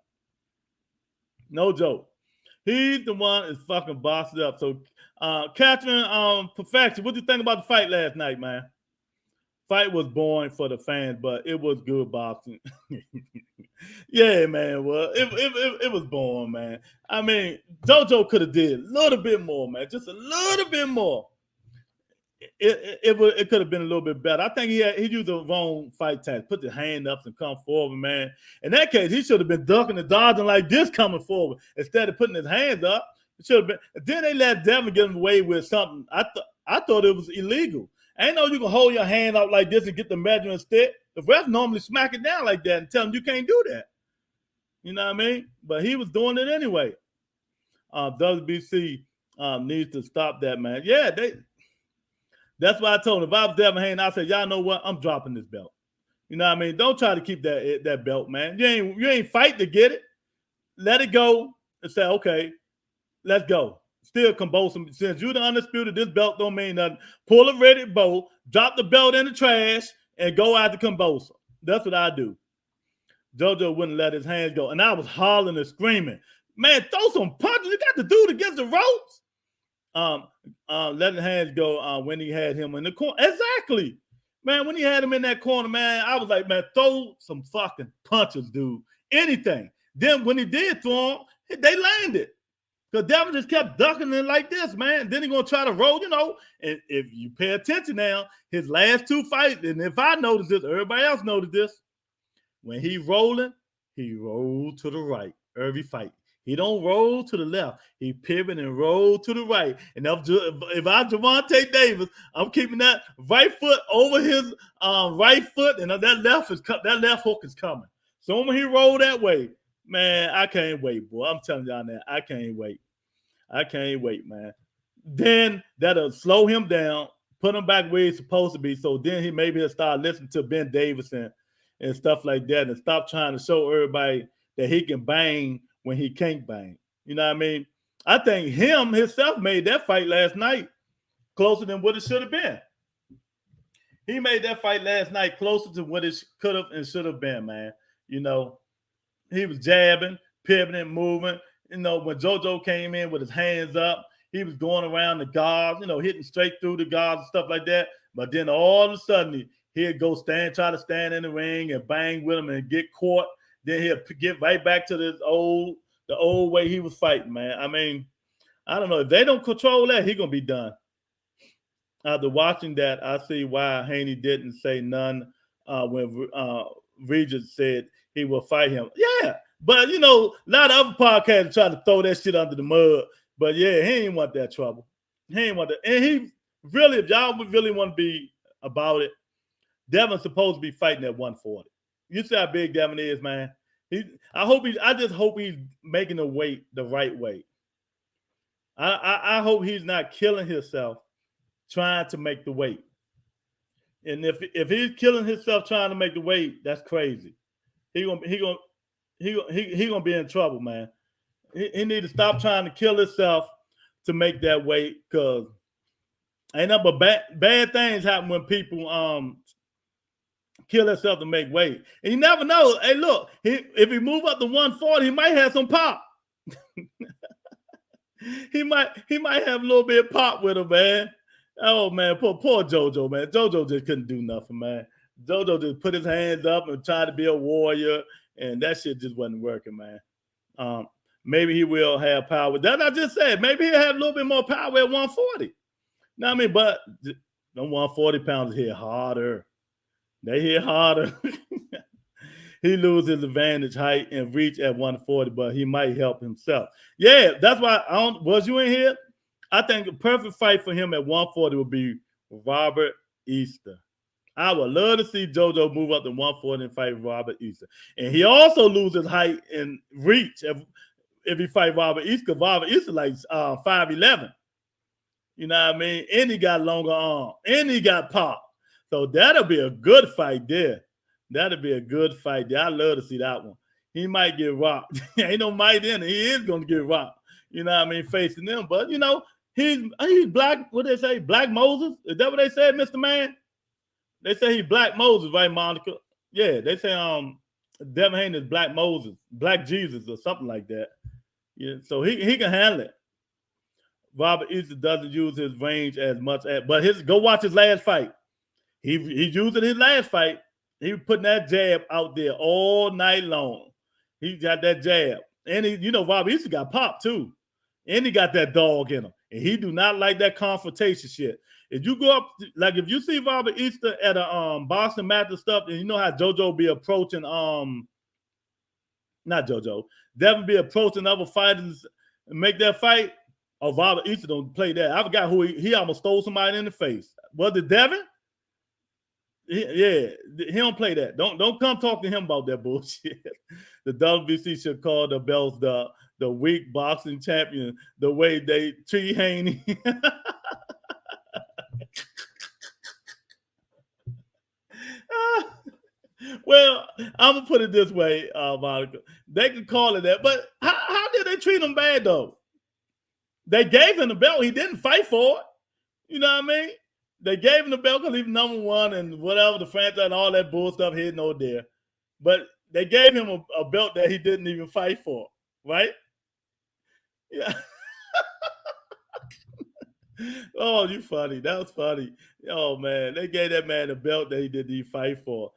No joke. He's the one is fucking boxed up. So, Catherine, Perfection, what do you think about the fight last night, man? Fight was boring for the fans, but it was good boxing. Yeah, man. Well, it was boring, man. I mean, JoJo could have did a little bit more, man. Just a little bit more. It could have been a little bit better. I think he used the wrong fight tactic. Put the hand up and come forward, man. In that case, he should have been ducking and dodging like this coming forward instead of putting his hands up. It should have been. Then they let Devin get away with something. I thought it was illegal. I ain't know you can hold your hand out like this and get the measuring stick. The refs normally smack it down like that and tell him you can't do that. You know what I mean? But he was doing it anyway. WBC needs to stop that, man. Yeah, that's why I told him if I was Devin Haney, I said, y'all know what? I'm dropping this belt. You know what I mean? Don't try to keep that belt, man. You ain't fight to get it. Let it go and say, okay, let's go. Still compose them. Since you're the undisputed, this belt don't mean nothing. Pull a ready bow, drop the belt in the trash, and go out to compose them. That's what I do. JoJo wouldn't let his hands go. And I was hollering and screaming, man, throw some punches. You got the dude against the ropes. Letting hands go when he had him in the corner. Exactly. Man, when he had him in that corner, man, I was like, man, throw some fucking punches, dude. Anything. Then when he did throw them, they landed. Because Devin just kept ducking it like this, man. Then he going to try to roll, you know. And if you pay attention now, his last two fights, and if I noticed this, everybody else noticed this, when he rolling, he rolled to the right every fight. He don't roll to the left. He pivot and roll to the right. And if I'm Gervonta Davis, I'm keeping that right foot over his right foot, and that left hook is coming. So when he roll that way, man, I can't wait, boy. I'm telling y'all that. I can't wait. I can't wait, man. Then that'll slow him down, put him back where he's supposed to be. So then he'll start listening to Ben Davison and stuff like that, and stop trying to show everybody that he can bang when he can't bang. You know what I mean? I think himself made that fight last night closer than what it should have been. He made that fight last night closer to what it could have and should have been, man. You know, he was jabbing, pivoting, moving. You know, when JoJo came in with his hands up, he was going around the guards, you know, hitting straight through the guards and stuff like that. But then all of a sudden, he'd go try to stand in the ring and bang with him and get caught. Then he'll get right back to the old way he was fighting, man. I mean, I don't know. If they don't control that, he's going to be done. After watching that, I see why Haney didn't say none when Regis said he will fight him. Yeah, but, you know, a lot of other podcasts try to throw that shit under the mud. But, yeah, he ain't want that trouble. He ain't want that. And he really, if y'all really want to be about it, Devin's supposed to be fighting at 140. You see how big Devin is, man. I just hope he's making the weight the right way. I hope he's not killing himself trying to make the weight. And if he's killing himself trying to make the weight, that's crazy. He gonna be in trouble, man. He need to stop trying to kill himself to make that weight, because ain't nothing but bad things happen when people kill himself to make weight. And you never know. Hey, look, if he move up to 140, he might have some pop. he might have a little bit of pop with him, man. Oh, man, poor JoJo, man. JoJo just couldn't do nothing, man. JoJo just put his hands up and tried to be a warrior, and that shit just wasn't working, man. Maybe he will have power. That I just said. Maybe he'll have a little bit more power at 140. You know what I mean? But them 140 pounds hit harder. They hit harder. He loses his advantage, height, and reach at 140, but he might help himself. Yeah, that's why was you in here? I think the perfect fight for him at 140 would be Robert Easter. I would love to see JoJo move up to 140 and fight Robert Easter. And he also loses height and reach if he fight Robert Easter. Robert Easter like 5'11". You know what I mean? And he got longer arms. And he got pop. So that'll be a good fight there. That'll be a good fight there. I love to see that one. He might get rocked. Ain't no might in it. He is going to get rocked. You know what I mean? Facing them. But, you know, he's black. What they say? Black Moses? Is that what they said, Mr. Man? They say he's Black Moses, right, Monica? Yeah, they say Devin Haney is Black Moses, Black Jesus or something like that. Yeah, so he can handle it. Robert Easter doesn't use his range as much, but go watch his last fight. He used it his last fight. He was putting that jab out there all night long. He got that jab. And he, Bobby Easter got popped too. And he got that dog in him. And he do not like that confrontation shit. If you go up, like if you see Robert Easter at a Boston match and stuff, and you know how JoJo be approaching, not JoJo, Devin be approaching other fighters and make that fight. Oh, Robert Easter don't play that. I forgot who he almost stole somebody in the face. Was it Devin? He don't play that. Don't come talk to him about that bullshit. The WBC should call the belts the weak boxing champion the way they treat Haney. Well, I'm gonna put it this way, Monica. They can call it that, but how did they treat him bad though? They gave him the belt. He didn't fight for it. You know what I mean? They gave him the belt because he was number one and whatever, the franchise and all that bull stuff here, no there. But they gave him a belt that he didn't even fight for, right? Yeah. Oh, you funny. That was funny. Oh, man. They gave that man a belt that he didn't even fight for.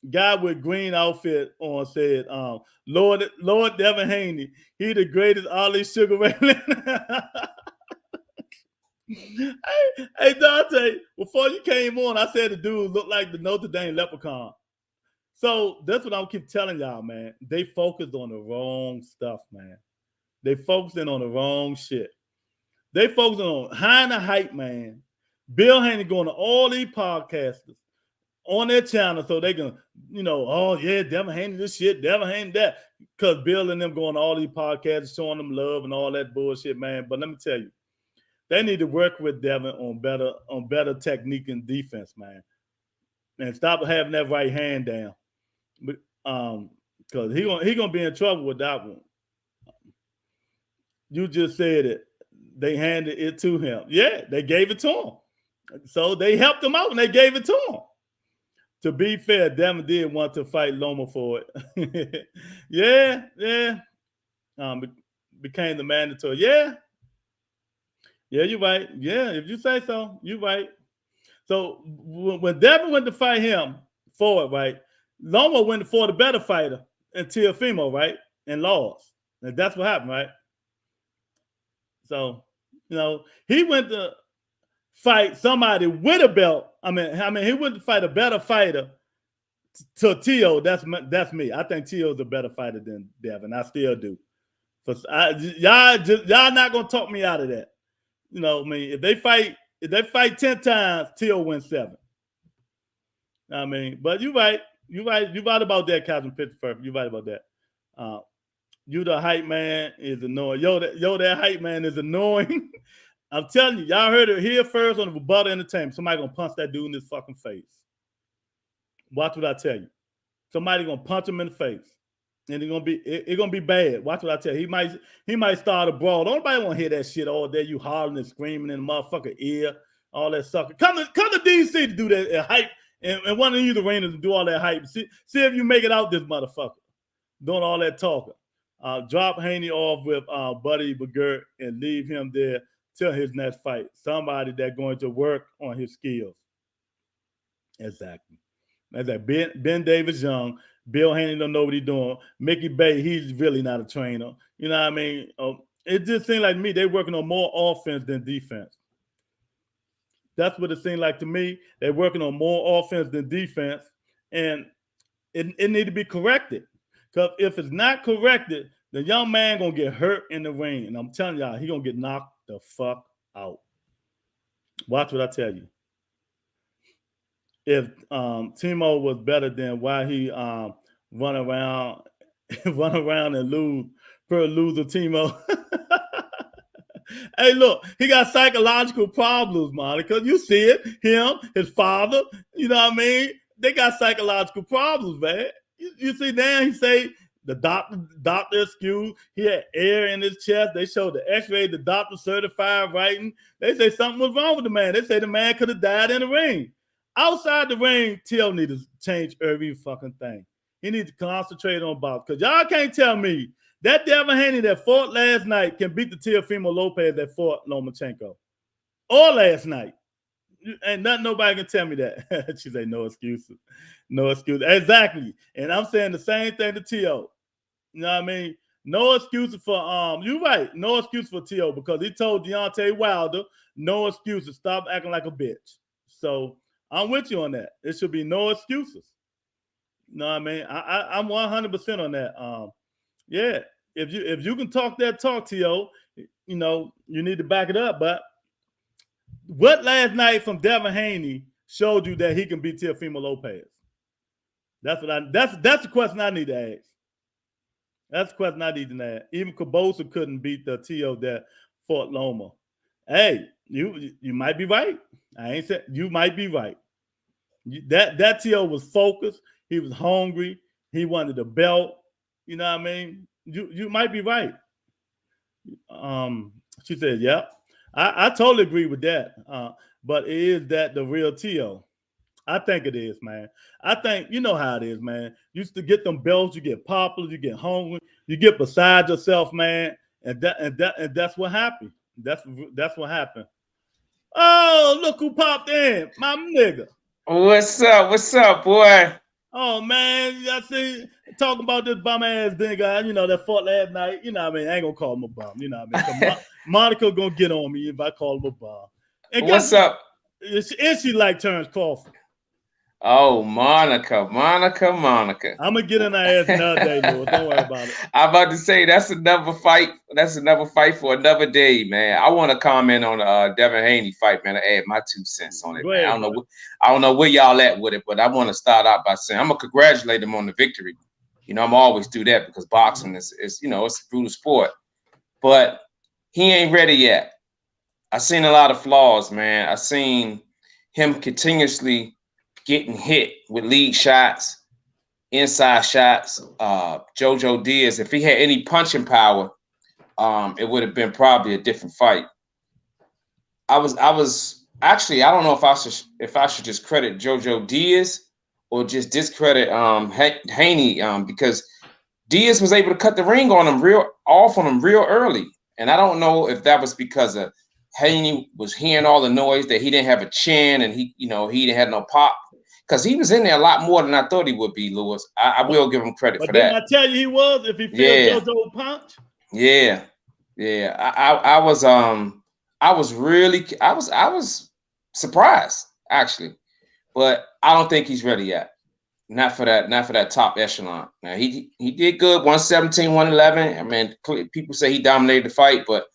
Guy with green outfit on said, Lord Devin Haney, he the greatest Ali Sugar Ray Leonard. Hey, Dante, before you came on, I said the dude looked like the Notre Dame leprechaun. So that's what I'll keep telling y'all, man. They focused on the wrong stuff, man. They focusing on the wrong shit. They focusing on high the hype, man. Bill Haney going to all these podcasters on their channel so they can, oh yeah, Devin Haney this shit, Devin Haney that. Because Bill and them going to all these podcasts, showing them love and all that bullshit, man. But let me tell you, they need to work with Devin on better technique and defense, man. And stop having that right hand down. Because he gonna be in trouble with that one. You just said it. They handed it to him. Yeah, they gave it to him. So they helped him out and they gave it to him. To be fair, Devin did want to fight Loma for it. Yeah. Became the mandatory. Yeah, you're right. Yeah, if you say so, you're right. So when Devin went to fight him for it, right, Loma went for the better fighter and Teofimo, right, and lost. And that's what happened, right? So, he went to fight somebody with a belt. I mean, he went to fight a better fighter to Teo. That's me. I think Teo's a better fighter than Devin. I still do. Y'all not gonna talk me out of that. If they fight 10 times, Teo wins 7. But you're right. You're right about that, Captain Pittsburgh. You're right about that. You the hype man is annoying. That hype man is annoying. I'm telling you, y'all heard it here first on the Rebuttal Entertainment. Somebody gonna punch that dude in his fucking face. Watch what I tell you. Somebody gonna punch him in the face. And it's gonna be bad. Watch what I tell you. He might start a brawl. Nobody want to hear that shit all day. You hollering and screaming in the motherfucker ear, all that sucker. Come to DC to do that hype and one of you arenas to do all that hype. See if you make it out this motherfucker. Doing all that talking. Drop Haney off with Buddy McGirt and leave him there till his next fight. Somebody that's going to work on his skills. Exactly. That's like Ben Davis Young. Bill Haney don't know what he's doing. Mickey Bay, he's really not a trainer. You know what I mean? It just seemed like to me they're working on more offense than defense. That's what it seemed like to me. They're working on more offense than defense, and it need to be corrected. Because if it's not corrected, the young man gonna get hurt in the ring, and I'm telling y'all, he gonna get knocked the fuck out. Watch what I tell you. If Timo was better than why he run around and lose per loser Timo. Hey, look, he got psychological problems, Monica. You see it. Him, his father, you know what I mean? They got psychological problems, man. You see now he say the doctor excused. He had air in his chest. They showed the x-ray, the doctor certified writing. They say something was wrong with the man. They say the man could have died in the ring. Outside the ring, Teo needs to change every fucking thing. He needs to concentrate on boxing. Because y'all can't tell me that Devin Haney that fought last night can beat the Teofimo Lopez that fought Lomachenko. Or last night. Ain't nothing nobody can tell me that. She say no excuses. No excuses. Exactly. And I'm saying the same thing to T.O. You know what I mean? No excuses for you're right. No excuse for T.O. because he told Deontay Wilder, no excuses. Stop acting like a bitch. So I'm with you on that. It should be no excuses. You know what I mean? I'm 100% on that. Yeah. If you can talk that talk, T.O., you know, you need to back it up. But what last night from Devin Haney showed you that he can beat Teofimo Lopez? That's the question I need to ask. That's the question I need to ask. Even Cabosa couldn't beat the T.O. that Fort Loma. Hey, you might be right. I ain't said you might be right. That T.O. was focused. He was hungry. He wanted the belt. You know what I mean? You might be right. She said, "Yeah, I totally agree with that. But is that the real T.O.? I think it is, man. I think you know how it is, man. You used to get them belts, you get popular, you get hungry, you get beside yourself, man, and that's what happened. That's what happened. Oh, look who popped in, my nigga. What's up? What's up, boy? Oh man, I see talking about this bum ass nigga, you know, that fought last night. You know what I mean? I ain't gonna call him a bum, you know what I mean? Monica gonna get on me if I call him a bum. And what's up? Is she like Terrence Crawford? Oh, Monica. I'm gonna get in her ass another day, Lewis. Don't worry about it. I'm about to say that's another fight. That's another fight for another day, man. I want to comment on the Devin Haney fight, man. I add my 2 cents on it, man. I don't know where y'all at with it, but I want to start out by saying I'm gonna congratulate him on the victory. You know, I'm always do that because boxing is you know, it's a brutal sport. But he ain't ready yet. I seen a lot of flaws, man. I seen him continuously getting hit with lead shots, inside shots. Jojo Diaz, if he had any punching power, it would have been probably a different fight. I was actually, I don't know if I should just credit Jojo Diaz or just discredit Haney because Diaz was able to cut the ring on him real early, and I don't know if that was because of Haney was hearing all the noise that he didn't have a chin and he didn't have no pop. Because he was in there a lot more than I thought he would be, Lewis. I will give him credit for that. Didn't I tell you he was if he felt JoJo punch? Yeah. I was surprised actually, but I don't think he's ready yet. Not for that top echelon. Now he did good, 117, 111. I mean, people say he dominated the fight, but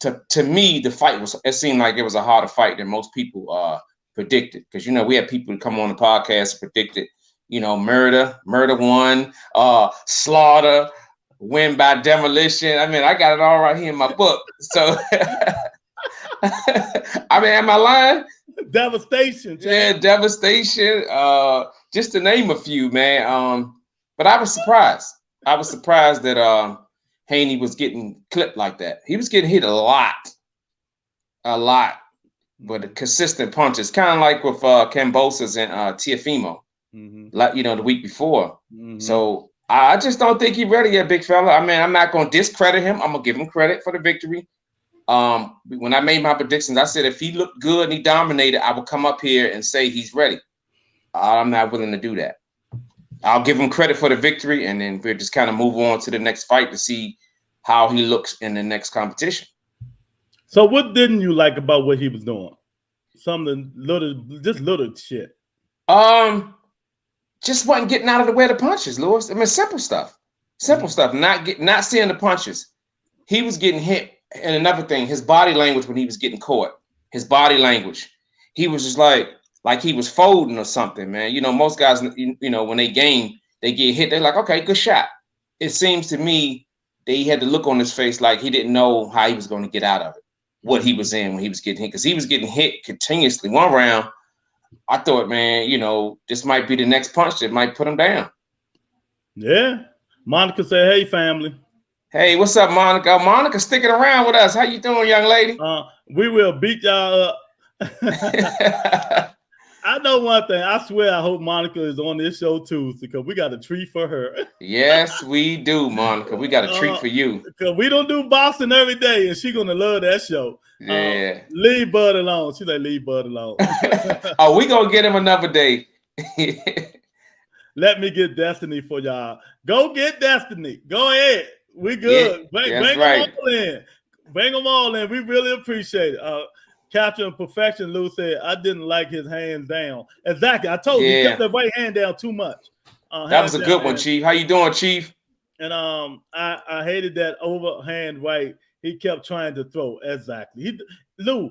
to me, it seemed like it was a harder fight than most people predicted, because we had people who come on the podcast and predicted, murder won, slaughter, win by demolition. I mean, I got it all right here in my book. So I mean, am I lying? Devastation. Yeah, devastation. Just to name a few, man. But I was surprised. I was surprised that Haney was getting clipped like that. He was getting hit a lot. But consistent punches, kind of like with Kambosos and Teofimo, like the week before. So I just don't think he's ready yet, big fella. I mean, I'm not going to discredit him. I'm gonna give him credit for the victory. When I made my predictions, I said if he looked good and he dominated, I would come up here and say he's ready. I'm not willing to do that. I'll give him credit for the victory, and then we'll just kind of move on to the next fight to see how he looks in the next competition. So what didn't you like about what he was doing? Something little shit. Just wasn't getting out of the way of the punches, Lewis. I mean, simple stuff. Not seeing the punches. He was getting hit. And another thing, his body language when he was getting caught. His body language. He was just like he was folding or something, man. Most guys, when they game, they get hit. They're like, okay, good shot. It seems to me that he had the look on his face like he didn't know how he was going to get out of it. What he was in when he was getting hit, because he was getting hit continuously. One round, I thought, man, this might be the next punch that might put him down. Yeah. Monica said, hey, family. Hey, what's up, Monica? Monica sticking around with us. How you doing, young lady? We will beat y'all up. I know one thing. I swear, I hope Monica is on this show Tuesday because we got a treat for her. Yes, we do, Monica. We got a treat for you. Because we don't do boxing every day, and she's gonna love that show. Yeah. Leave Bud alone. She's like, leave Bud alone. Oh, we gonna get him another day. Let me get Destiny for y'all. Go get Destiny. Go ahead. We good. Yeah, bring them all in. Bring them all in. We really appreciate it. Captain Perfection, Lou said, I didn't like his hands down. Exactly. I told you, he kept that right hand down too much. That was a good one, Chief. How you doing, Chief? And I hated that overhand right. He kept trying to throw. Exactly. Lou,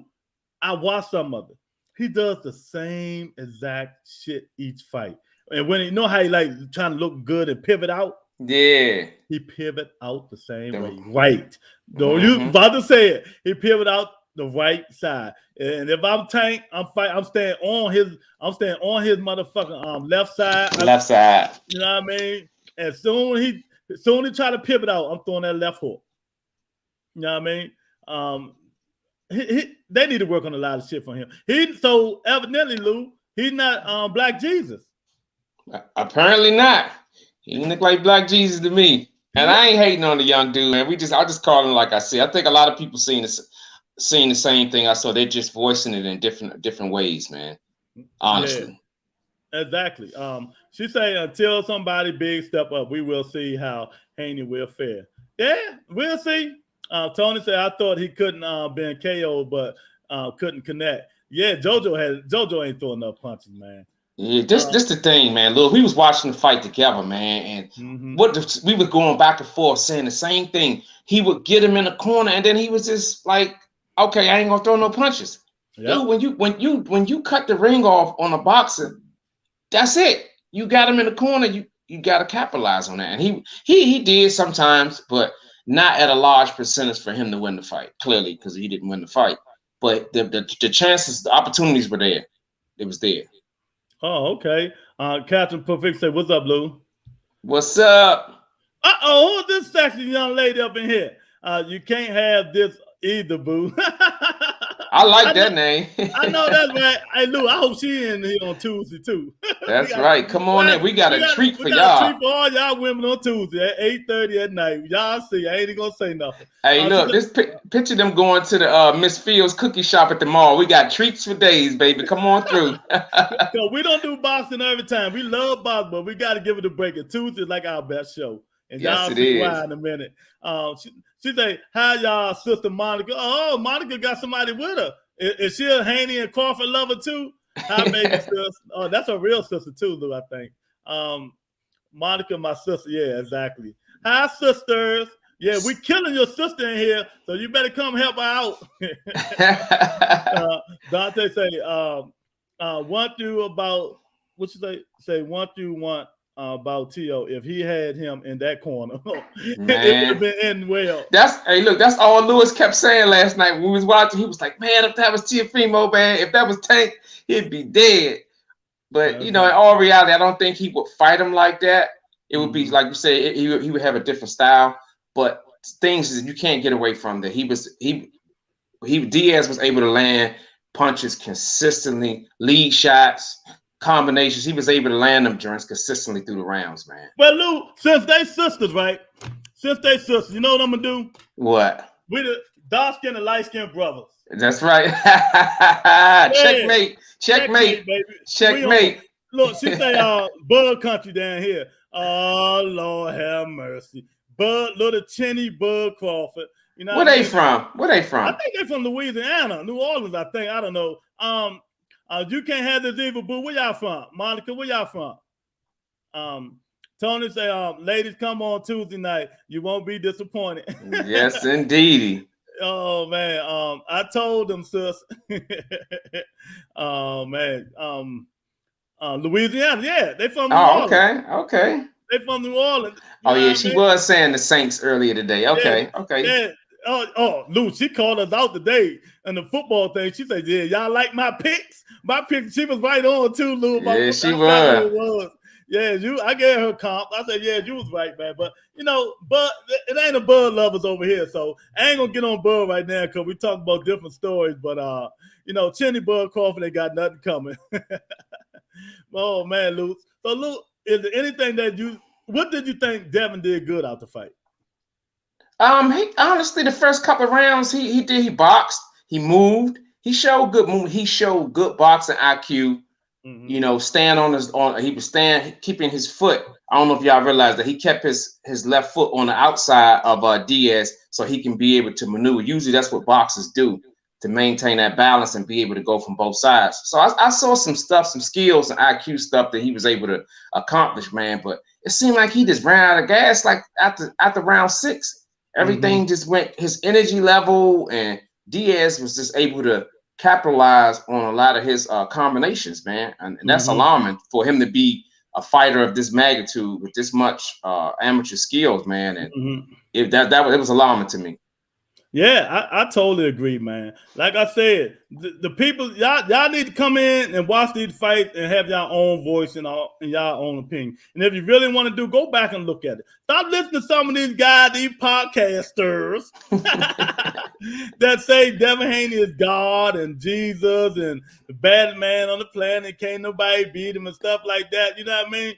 I watched some of it. He does the same exact shit each fight. And when you know how he like trying to look good and pivot out? Yeah. He pivot out the same way. Right. Though you about to say it. He pivot out the right side. And if I'm Tank, I'm staying on his motherfucking left side. Left side. You know what I mean? And soon he try to pivot out, I'm throwing that left hook. You know what I mean? They need to work on a lot of shit for him. So evidently, Lou, he's not Black Jesus. Apparently not. He look like Black Jesus to me. And I ain't hating on the young dude, man. I just call him like I said. I think a lot of people seeing the same thing I saw. They're just voicing it in different ways, man. Honestly. Yeah, exactly. She say until somebody big step up, we will see how Haney will fare. Yeah, we'll see. Tony said I thought he couldn't been KO, but couldn't connect. Yeah, JoJo ain't throwing enough punches, man. Yeah, this the thing, man. Look, we was watching the fight together, man, and we were going back and forth saying the same thing. He would get him in the corner, and then he was just like, "Okay, I ain't gonna throw no punches." Yep. Dude, when you cut the ring off on a boxer, that's it. You got him in the corner. You got to capitalize on that, and he did sometimes, but not at a large percentage for him to win the fight. Clearly, because he didn't win the fight, but the chances, the opportunities were there. It was there. Oh, okay. Captain Perfect said, "What's up, Lou?" What's up? Who's this sexy young lady up in here? You can't have this either, boo. I like that name. I know that's right. Hey, Lou, I hope she in here on Tuesday too. That's right. Come on in. We got a treat for y'all. We got a treat for all y'all women on Tuesday at 8:30 at night. Y'all see, I ain't even gonna say nothing. Hey, look, picture them going to the Miss Fields cookie shop at the mall. We got treats for days, baby. Come on through. So we don't do boxing every time. We love boxing, but we got to give it a break. And Tuesday is like our best show. And yes, y'all see why in a minute. She say, "How y'all sister Monica?" Oh, Monica got somebody with her. Is she a Haney and Crawford lover too? Hi, baby sis. Oh, that's a real sister too, Lou, I think. Monica, my sister. Yeah, exactly. Hi, sisters. Yeah, we killing your sister in here, so you better come help her out. Dante say, one through about what you say one through one. About T.O. if he had him in that corner, it would have been ending well. That's all Lewis kept saying last night when we was watching. He was like, "Man, if that was Teofimo, man, if that was Tank, he'd be dead." But in all reality, I don't think he would fight him like that. It would be like you say, he would have a different style. But things that you can't get away from that. Diaz was able to land punches consistently, lead shots. Combinations, he was able to land them joints consistently through the rounds, man. Well, Lou, since they sisters, right? Since they sisters, you know what I'm gonna do? What? We the dark skin and light skin brothers. That's right. Checkmate, baby. Checkmate. Look, she say, Bud Country down here. Oh Lord, have mercy. Bud, little Chinny Bud Crawford. You know where they from? Where they from? I think they're from Louisiana, New Orleans. I think. I don't know. You can't have this evil, boo. Where y'all from? Monica, where y'all from? Tony say, ladies, come on Tuesday night. You won't be disappointed. Yes, indeed. Oh, man. I told them, sis. Oh, man. Louisiana. Yeah, they from New Orleans. Okay. They from New Orleans. She was saying the Saints earlier today. Okay. Yeah. Lou, she called us out today in the football thing. She said, "Yeah, y'all like my picks? My picks." She was right on too, Lou. Yeah, she was. Yeah, I gave her comp. I said, yeah, you was right, man. But Bud, it ain't a Bud lovers over here, so I ain't gonna get on Bud right now because we talk about different stories. But Chinny Bud Crawford ain't got nothing coming. Oh man, Luke. So Luke, is there anything what did you think Devin did good out the fight? He honestly, the first couple of rounds, he boxed, he moved, he showed good move, he showed good boxing IQ. Mm-hmm. He was keeping his foot. I don't know if y'all realize that he kept his left foot on the outside of Diaz so he can be able to maneuver. Usually that's what boxers do to maintain that balance and be able to go from both sides. So I saw some skills and IQ stuff that he was able to accomplish, man. But it seemed like he just ran out of gas like after round 6. Everything just went, his energy level, and Diaz was just able to capitalize on a lot of his combinations, man. And that's alarming for him to be a fighter of this magnitude with this much amateur skills, man. And it was alarming to me. Yeah, I totally agree, man. Like I said, the people, y'all need to come in and watch these fights and have your own voice and y'all own opinion. And if you really want to go back and look at it. Stop listening to some of these guys, these podcasters that say Devin Haney is God and Jesus and the baddest man on the planet, can't nobody beat him and stuff like that. You know what I mean?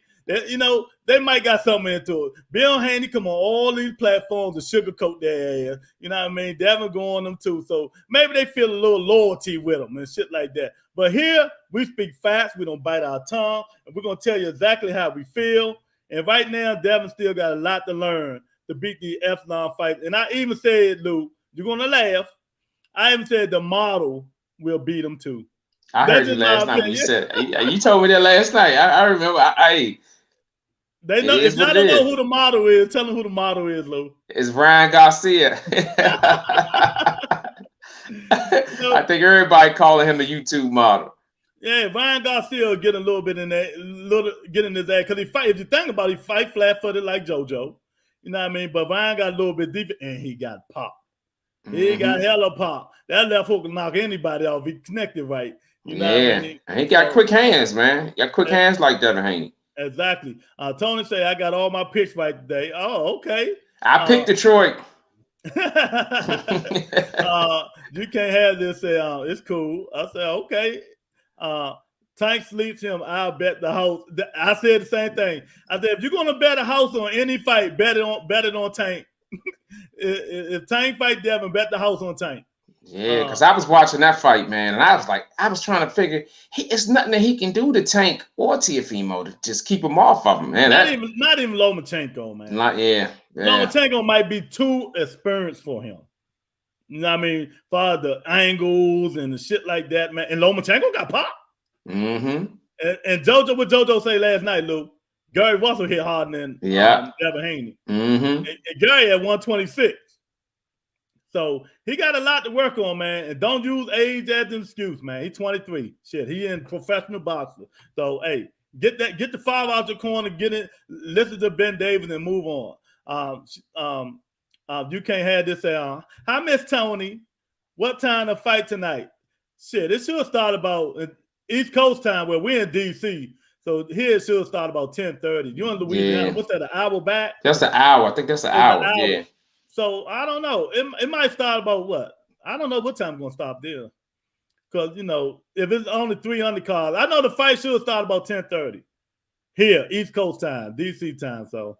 They might got something into it. Bill Haney come on all these platforms to sugarcoat their ass. You know what I mean? Devin go on them too. So maybe they feel a little loyalty with them and shit like that. But here, we speak fast. We don't bite our tongue. And we're going to tell you exactly how we feel. And right now, Devin still got a lot to learn to beat the Epsilon fight. And I even said, Lou, you're going to laugh. I even said the model will beat him too. I heard you last night when you said, you told me that last night. I remember. They know, if y'all don't know who the model is, tell them who the model is, Lou. It's Ryan Garcia. I think everybody calling him the YouTube model. Yeah, Ryan Garcia will get a little bit in that, get in his ass because he fight. If you think about it, he fight flat-footed like JoJo. You know what I mean? But Ryan got a little bit deeper, and he got pop. He got hella pop. That left hook can knock anybody off. He connected right. You know what I mean? And he got quick hands, man. He got quick hands like Devin Haney. Exactly. Tony say I got all my picks right today. Oh, okay. I picked Detroit. You can't have this. It's cool. I said okay. Tank sleeps him. I'll bet the house. I said the same thing. I said if you're gonna bet a house on any fight, bet it on Tank. If Tank fight Devin, bet the house on Tank. Yeah, because I was watching that fight, man, and I was trying to figure it's nothing that he can do to Tank or Teofimo to just keep him off of him, man. Not even Lomachenko, man. Lomachenko might be too experienced for him. You know what I mean? For the angles and the shit like that, man. And Lomachenko got pop. And JoJo, what JoJo say last night, Luke? Gary Russell hit harder than Devin Haney. And Gary at 126. So he got a lot to work on, man. And don't use age as an excuse, man. He's 23. Shit, he in professional boxer. So hey, get the 5 out the corner, get it, listen to Ben Davis and move on. You can't have this say, hi, Miss Tony. What time to fight tonight? Shit, it should start about East Coast time where we're in DC. So here it should start about 10:30. You're in Louisiana. What's that, an hour back? That's an hour. I think that's an hour. Yeah. So I don't know. It might start about what? I don't know what time it's gonna stop there. Because if it's only 3 undercards, I know the fight should start about 10:30. Here, East Coast time, DC time. So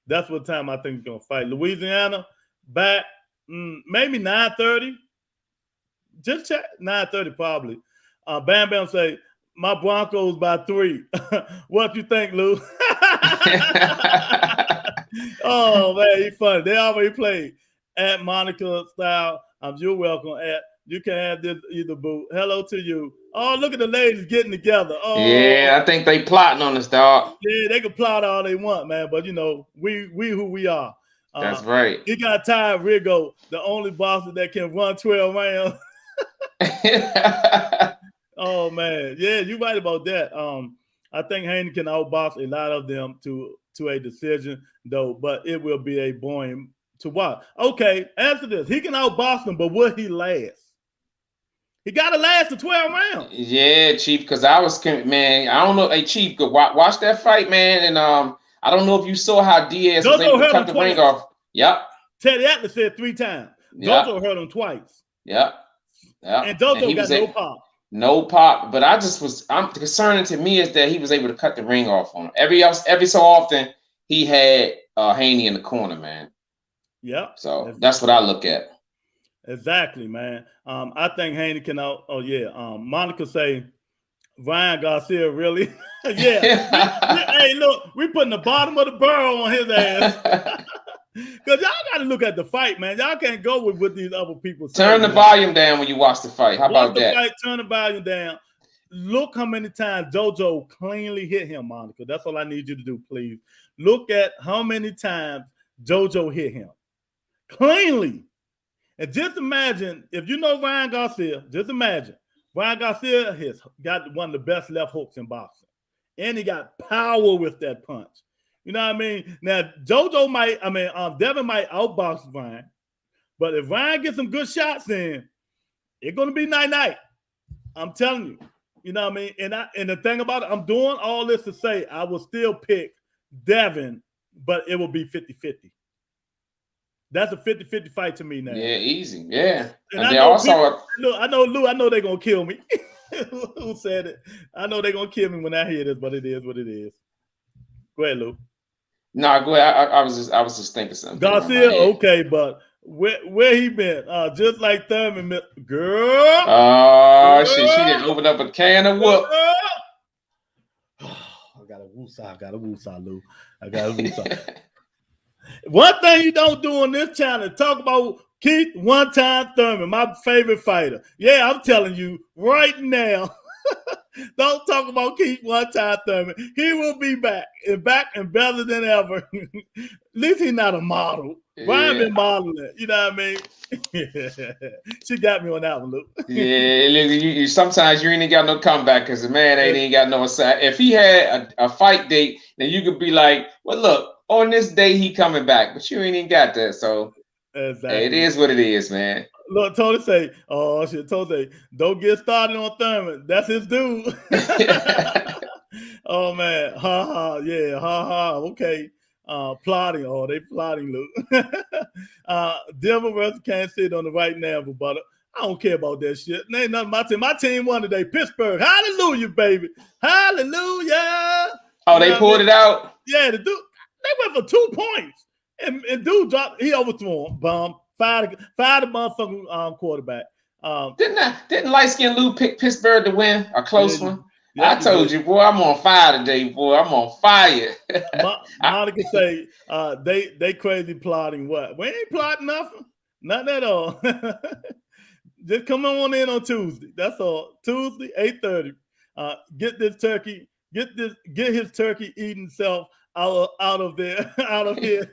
that's what time I think it's gonna fight. Louisiana back maybe 9:30. Just check 9:30 probably. Bam Bam say my Broncos by 3. What you think, Lou? Oh man, he's funny. They already played at Monica Style. You're welcome. You can have this either boo. Hello to you. Oh, look at the ladies getting together. Oh yeah, I think they plotting on us, dog. Yeah, they can plot all they want, man. But we who we are. That's right. He got Ty Rigo, the only boxer that can run 12 rounds. Oh man, yeah, you're right about that. I think Haney can outbox a lot of them to a decision, though, but it will be a boring to watch. Okay, answer this. He can outbox them, but will he last? He got to last the 12 rounds. Yeah, Chief, because I don't know. Hey, Chief, go watch that fight, man. And I don't know if you saw how Diaz was able to cut the ring off. Yep. Teddy Atlas said 3 times. Yep. Jojo hurt him twice. Yep. And Jojo got no pop. No pop. But I'm concerning to me is that he was able to cut the ring off on him. Every so often he had Haney in the corner, man. Yep. So that's what I look at. Exactly, man. I think Haney can out. Oh yeah. Monica say Ryan Garcia really. Yeah. Hey, look, we putting the bottom of the barrel on his ass. Because y'all got to look at the fight, man. Y'all can't go with what these other people say. Turn the volume down when you watch the fight. How about that? Fight, turn the volume down. Look how many times Jojo cleanly hit him, Monica. That's all I need you to do, please. Look at how many times Jojo hit him. Cleanly. And just imagine, if you know Ryan Garcia, just imagine. Ryan Garcia has got one of the best left hooks in boxing. And he got power with that punch. You know what I mean? Now, Devin might outbox Ryan. But if Ryan gets some good shots in, it's going to be night-night. I'm telling you. You know what I mean? And the thing about it, I'm doing all this to say I will still pick Devin, but it will be 50-50. That's a 50-50 fight to me now. Yeah, easy. Yeah. And I know Lou, I know they're going to kill me. Who said it? I know they're going to kill me when I hear this, but it is what it is. Go ahead, Lou. No, go ahead. I was just thinking something. Garcia, okay, but where he been? Just like Thurman, girl. Oh, she didn't open up a can of whoop. I got a woosah, Lou. I got a woosah. One thing you don't do on this channel, talk about Keith One-Time Thurman, my favorite fighter. Yeah, I'm telling you right now. Don't talk about Keith One-Time Thurman. He will be back and better than ever. At least he's not a model. Ryan been modeling, you know what I mean? She got me on that one, Luke. Yeah, sometimes you ain't got no comeback because the man ain't got no side. If he had a fight date, then you could be like, well, look, on this day he coming back, but you ain't even got that. So exactly. It is what it is, man. Look, Tony say, oh shit, Tony say, don't get started on Thurman. That's his dude. Oh man, okay. Plotting, they plotting, Luke. Denver versus Kansas City on the right now, but I don't care about that shit. Ain't nothing my team. My team won today. Pittsburgh. Hallelujah, baby. Hallelujah. Oh, they pulled it out? Yeah, the dude, they went for 2 points. And dude dropped, he overthrew him. Bomb. Fired the motherfucking quarterback. Didn't light skin Lou pick Pittsburgh to win a close one? Yeah, I told you, boy, I'm on fire today, boy. I'm on fire. Monica say they crazy plotting what? We ain't plotting nothing. Nothing at all. Just come on in on Tuesday. That's all. Tuesday, 8:30. Get this turkey. Get his turkey eating self out of there, out of here.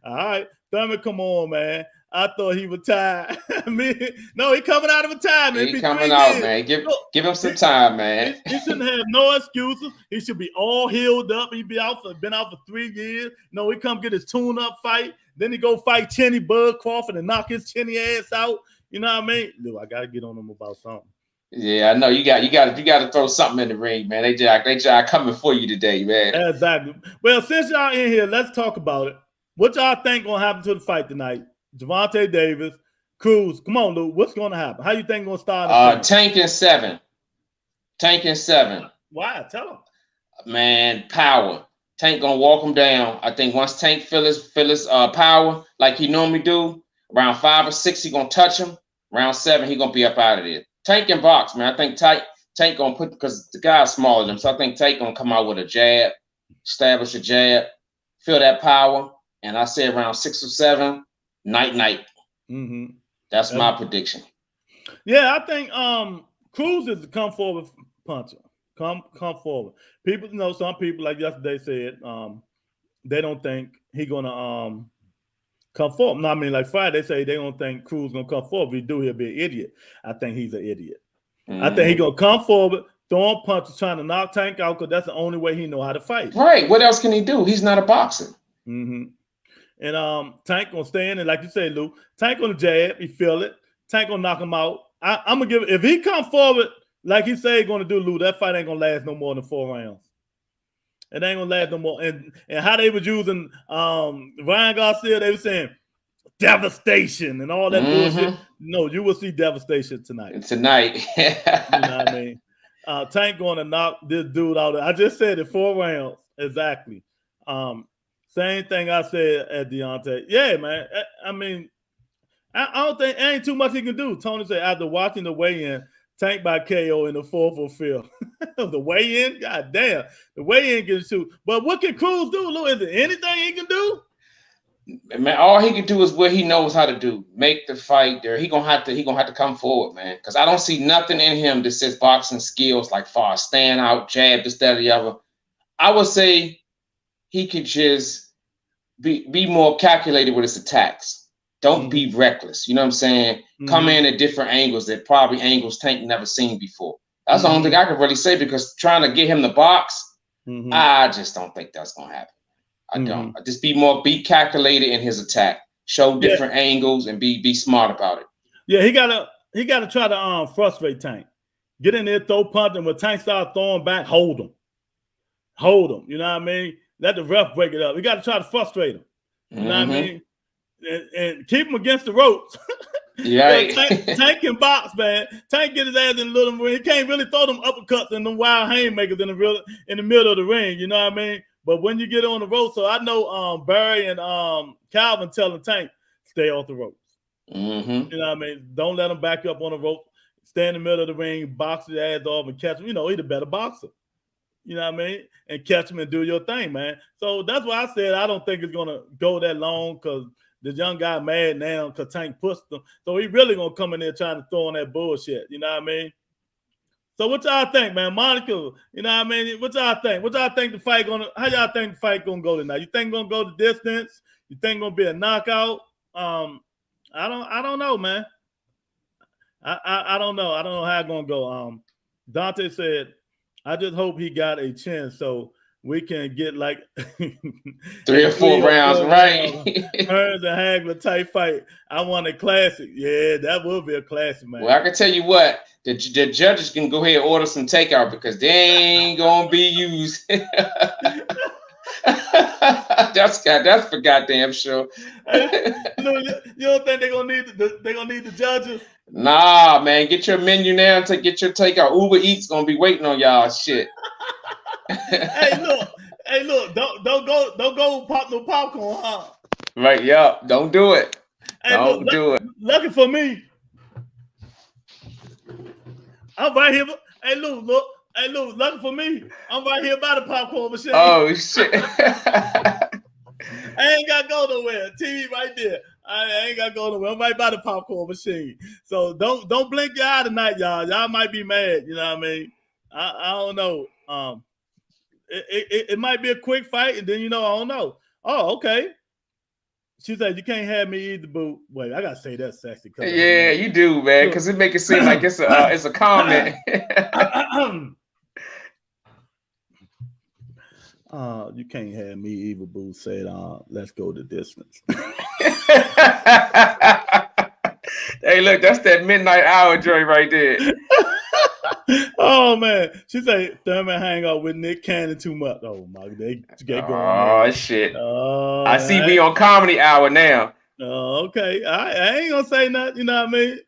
All right, Thurman, come on, man. I thought he was tired. No, he coming out of retirement. He coming out, man. Give him some time, man. He shouldn't have no excuses. He should be all healed up. He been out for 3 years. No, he come get his tune-up fight. Then he go fight Chinny Bud Crawford and knock his chinny ass out. You know what I mean? Dude, I gotta get on him about something. Yeah, I know you got to throw something in the ring, man. They just coming for you today, man. Exactly. Well, since y'all in here, let's talk about it. What y'all think gonna happen to the fight tonight? Gervonta Davis, Cruz. Come on, Lou. What's gonna happen? How you think gonna start? Tank and 7. Why? Tell him. Man, power. Tank gonna walk him down. I think once Tank feel his power like he normally do, around 5 or 6 he gonna touch him. Round 7 he gonna be up out of there. Tank and box, man. I think Tank gonna put, because the guy's smaller than him, so I think Tank gonna come out with a jab, establish a jab, feel that power, and I say around 6 or 7, night. Mm-hmm. That's my prediction. Yeah, I think Cruz is the come forward puncher. Come forward. People, some people like yesterday said they don't think he gonna come forward. No, I mean, like Friday, they say they don't think Cruz gonna come forward. If he do, he'll be an idiot. I think he's an idiot. Mm-hmm. I think he gonna come forward, throwing punches, trying to knock Tank out, because that's the only way he know how to fight. Right. What else can he do? He's not a boxer. Mm-hmm. And Tank gonna stay in, and like you say, Lou, Tank gonna jab. He feel it. Tank gonna knock him out. I'm gonna give it. If he come forward like he said he's gonna do, Lou, that fight ain't gonna last no more than 4 rounds. It ain't gonna last no more. And how they was using Ryan Garcia, they were saying devastation and all that bullshit. No, you will see devastation tonight. Tonight. You know what I mean? Tank going to knock this dude out. I just said it, 4 rounds. Exactly. Same thing I said at Deontay. Yeah, man. I mean, I don't think ain't too much he can do. Tony said after watching the weigh-in, Tank by KO in the 4th or 5th. The weigh-in? God damn. The weigh-in can shoot. But what can Cruz do, Lou? Is there anything he can do? Man, all he can do is what he knows how to do. Make the fight there. He gonna have to come forward, man. Because I don't see nothing in him that says boxing skills like far as stand out, jab, this, that, or the other. I would say he could just be more calculated with his attacks. Don't be reckless. You know what I'm saying? Come in at different angles that probably angles Tank never seen before. That's the only thing I can really say, because trying to get him to box, I just don't think that's gonna happen. I don't. I just be calculated in his attack. Show different angles and be smart about it. Yeah, he gotta try to frustrate Tank. Get in there, throw punch, and when Tank starts throwing back, hold him. Hold him. You know what I mean? Let the ref break it up. You got to try to frustrate him. You know what I mean? And keep him against the ropes. Yeah. Tank can box, man. Tank get his ass in the little ring. He can't really throw them uppercuts and them wild haymakers in the middle of the ring. You know what I mean? But when you get on the ropes, so I know Barry and Calvin telling Tank, stay off the ropes. You know what I mean? Don't let him back up on the rope. Stay in the middle of the ring, box his ass off and catch him. You know, he's a better boxer. You know what I mean? And catch him and do your thing, man. So that's why I said I don't think it's going to go that long, because the young guy mad now because Tank pushed him. So he really going to come in there trying to throw on that bullshit. You know what I mean? So what y'all think, man? Monica, you know what I mean? What y'all think? What y'all think the fight how y'all think the fight going to go tonight? You think going to go the distance? You think going to be a knockout? I don't know, man. I don't know. I don't know how it's going to go. Dante said, I just hope he got a chin so we can get like 3 or 4 rounds, right? Hearns and Hagler type fight. I want a classic. Yeah, that will be a classic, man. Well, I can tell you what, the judges can go ahead and order some takeout, because they ain't gonna be used. That's for goddamn sure. You don't think they're gonna need the judges? Nah, man, get your menu now to get your takeout. Uber Eats gonna be waiting on y'all. Shit. Hey, look! Don't go pop no popcorn, huh? Right? Yeah. Don't do it. Hey, don't do it. Lucky for me, I'm right here. Hey, look! Hey, Lou, lucky for me, I'm right here by the popcorn machine. Oh shit! I ain't gotta go nowhere. TV right there. I ain't gotta go nowhere. I'm right by the popcorn machine. So don't blink your eye tonight, y'all. Y'all might be mad. You know what I mean? I don't know. It might be a quick fight, and then I don't know. Oh, okay. She said you can't have me either, boo. Wait, I gotta say that sexy. Yeah, you do, man, because it make it seem like it's a comment. You can't have me either, boo. Said, let's go the distance. Hey, look, that's that midnight hour joint right there. Oh man, she said Thurman hang out with Nick Cannon too much. Oh my, they get going. Oh shit! I see we on comedy hour now. Oh, okay. I ain't gonna say nothing. You know what I mean?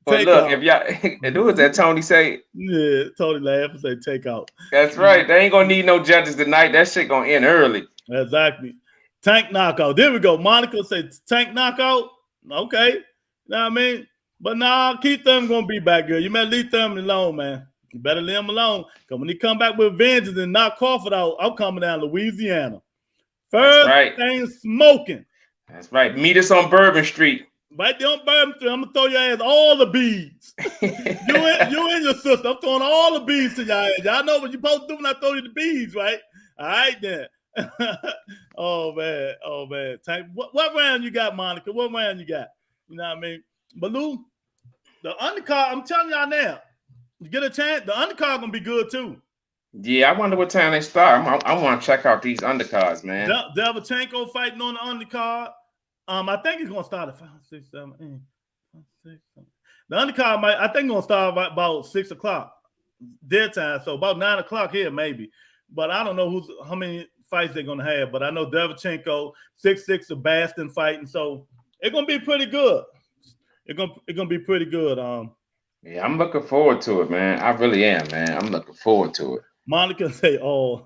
But look, if y'all, who was that? Tony say? Yeah, Tony laugh and say take out. That's right. They ain't gonna need no judges tonight. That shit gonna end early. Exactly. Tank knockout. There we go. Monica said Tank knockout. Okay. You know what I mean? But nah, Keith Thurman gonna be back, girl. You better leave Thurman alone, man. You better leave him alone. Because when he come back with vengeance and knock Crawford out, I'm coming down to Louisiana. First thing smoking. That's right. Meet us on Bourbon Street. Right there on Bourbon Street. I'm gonna throw your ass all the beads. you and your sister. I'm throwing all the beads to y'all ass. Y'all know what you're supposed to do when I throw you the beads, right? All right then. Oh man. Tank, what round you got, Monica? What round you got? You know what I mean? But Lou, the undercard, I'm telling y'all now, you get a chance, the undercard gonna be good too. Yeah, I wonder what time they start. I want to check out these undercards, man. Delvachenko fighting on the undercard. I think he's gonna start at 5, 6, 7, 8, 5, 6, 7. The undercard I think gonna start about 6 o'clock their time, so about 9 o'clock here maybe. But I don't know how many fights they're gonna have. But I know Derevchenko 6'6" Sebastian fighting, so it's gonna be pretty good. It's gonna be pretty good. Yeah, I'm looking forward to it, man. I really am, man. I'm looking forward to it. Monica say, "Oh,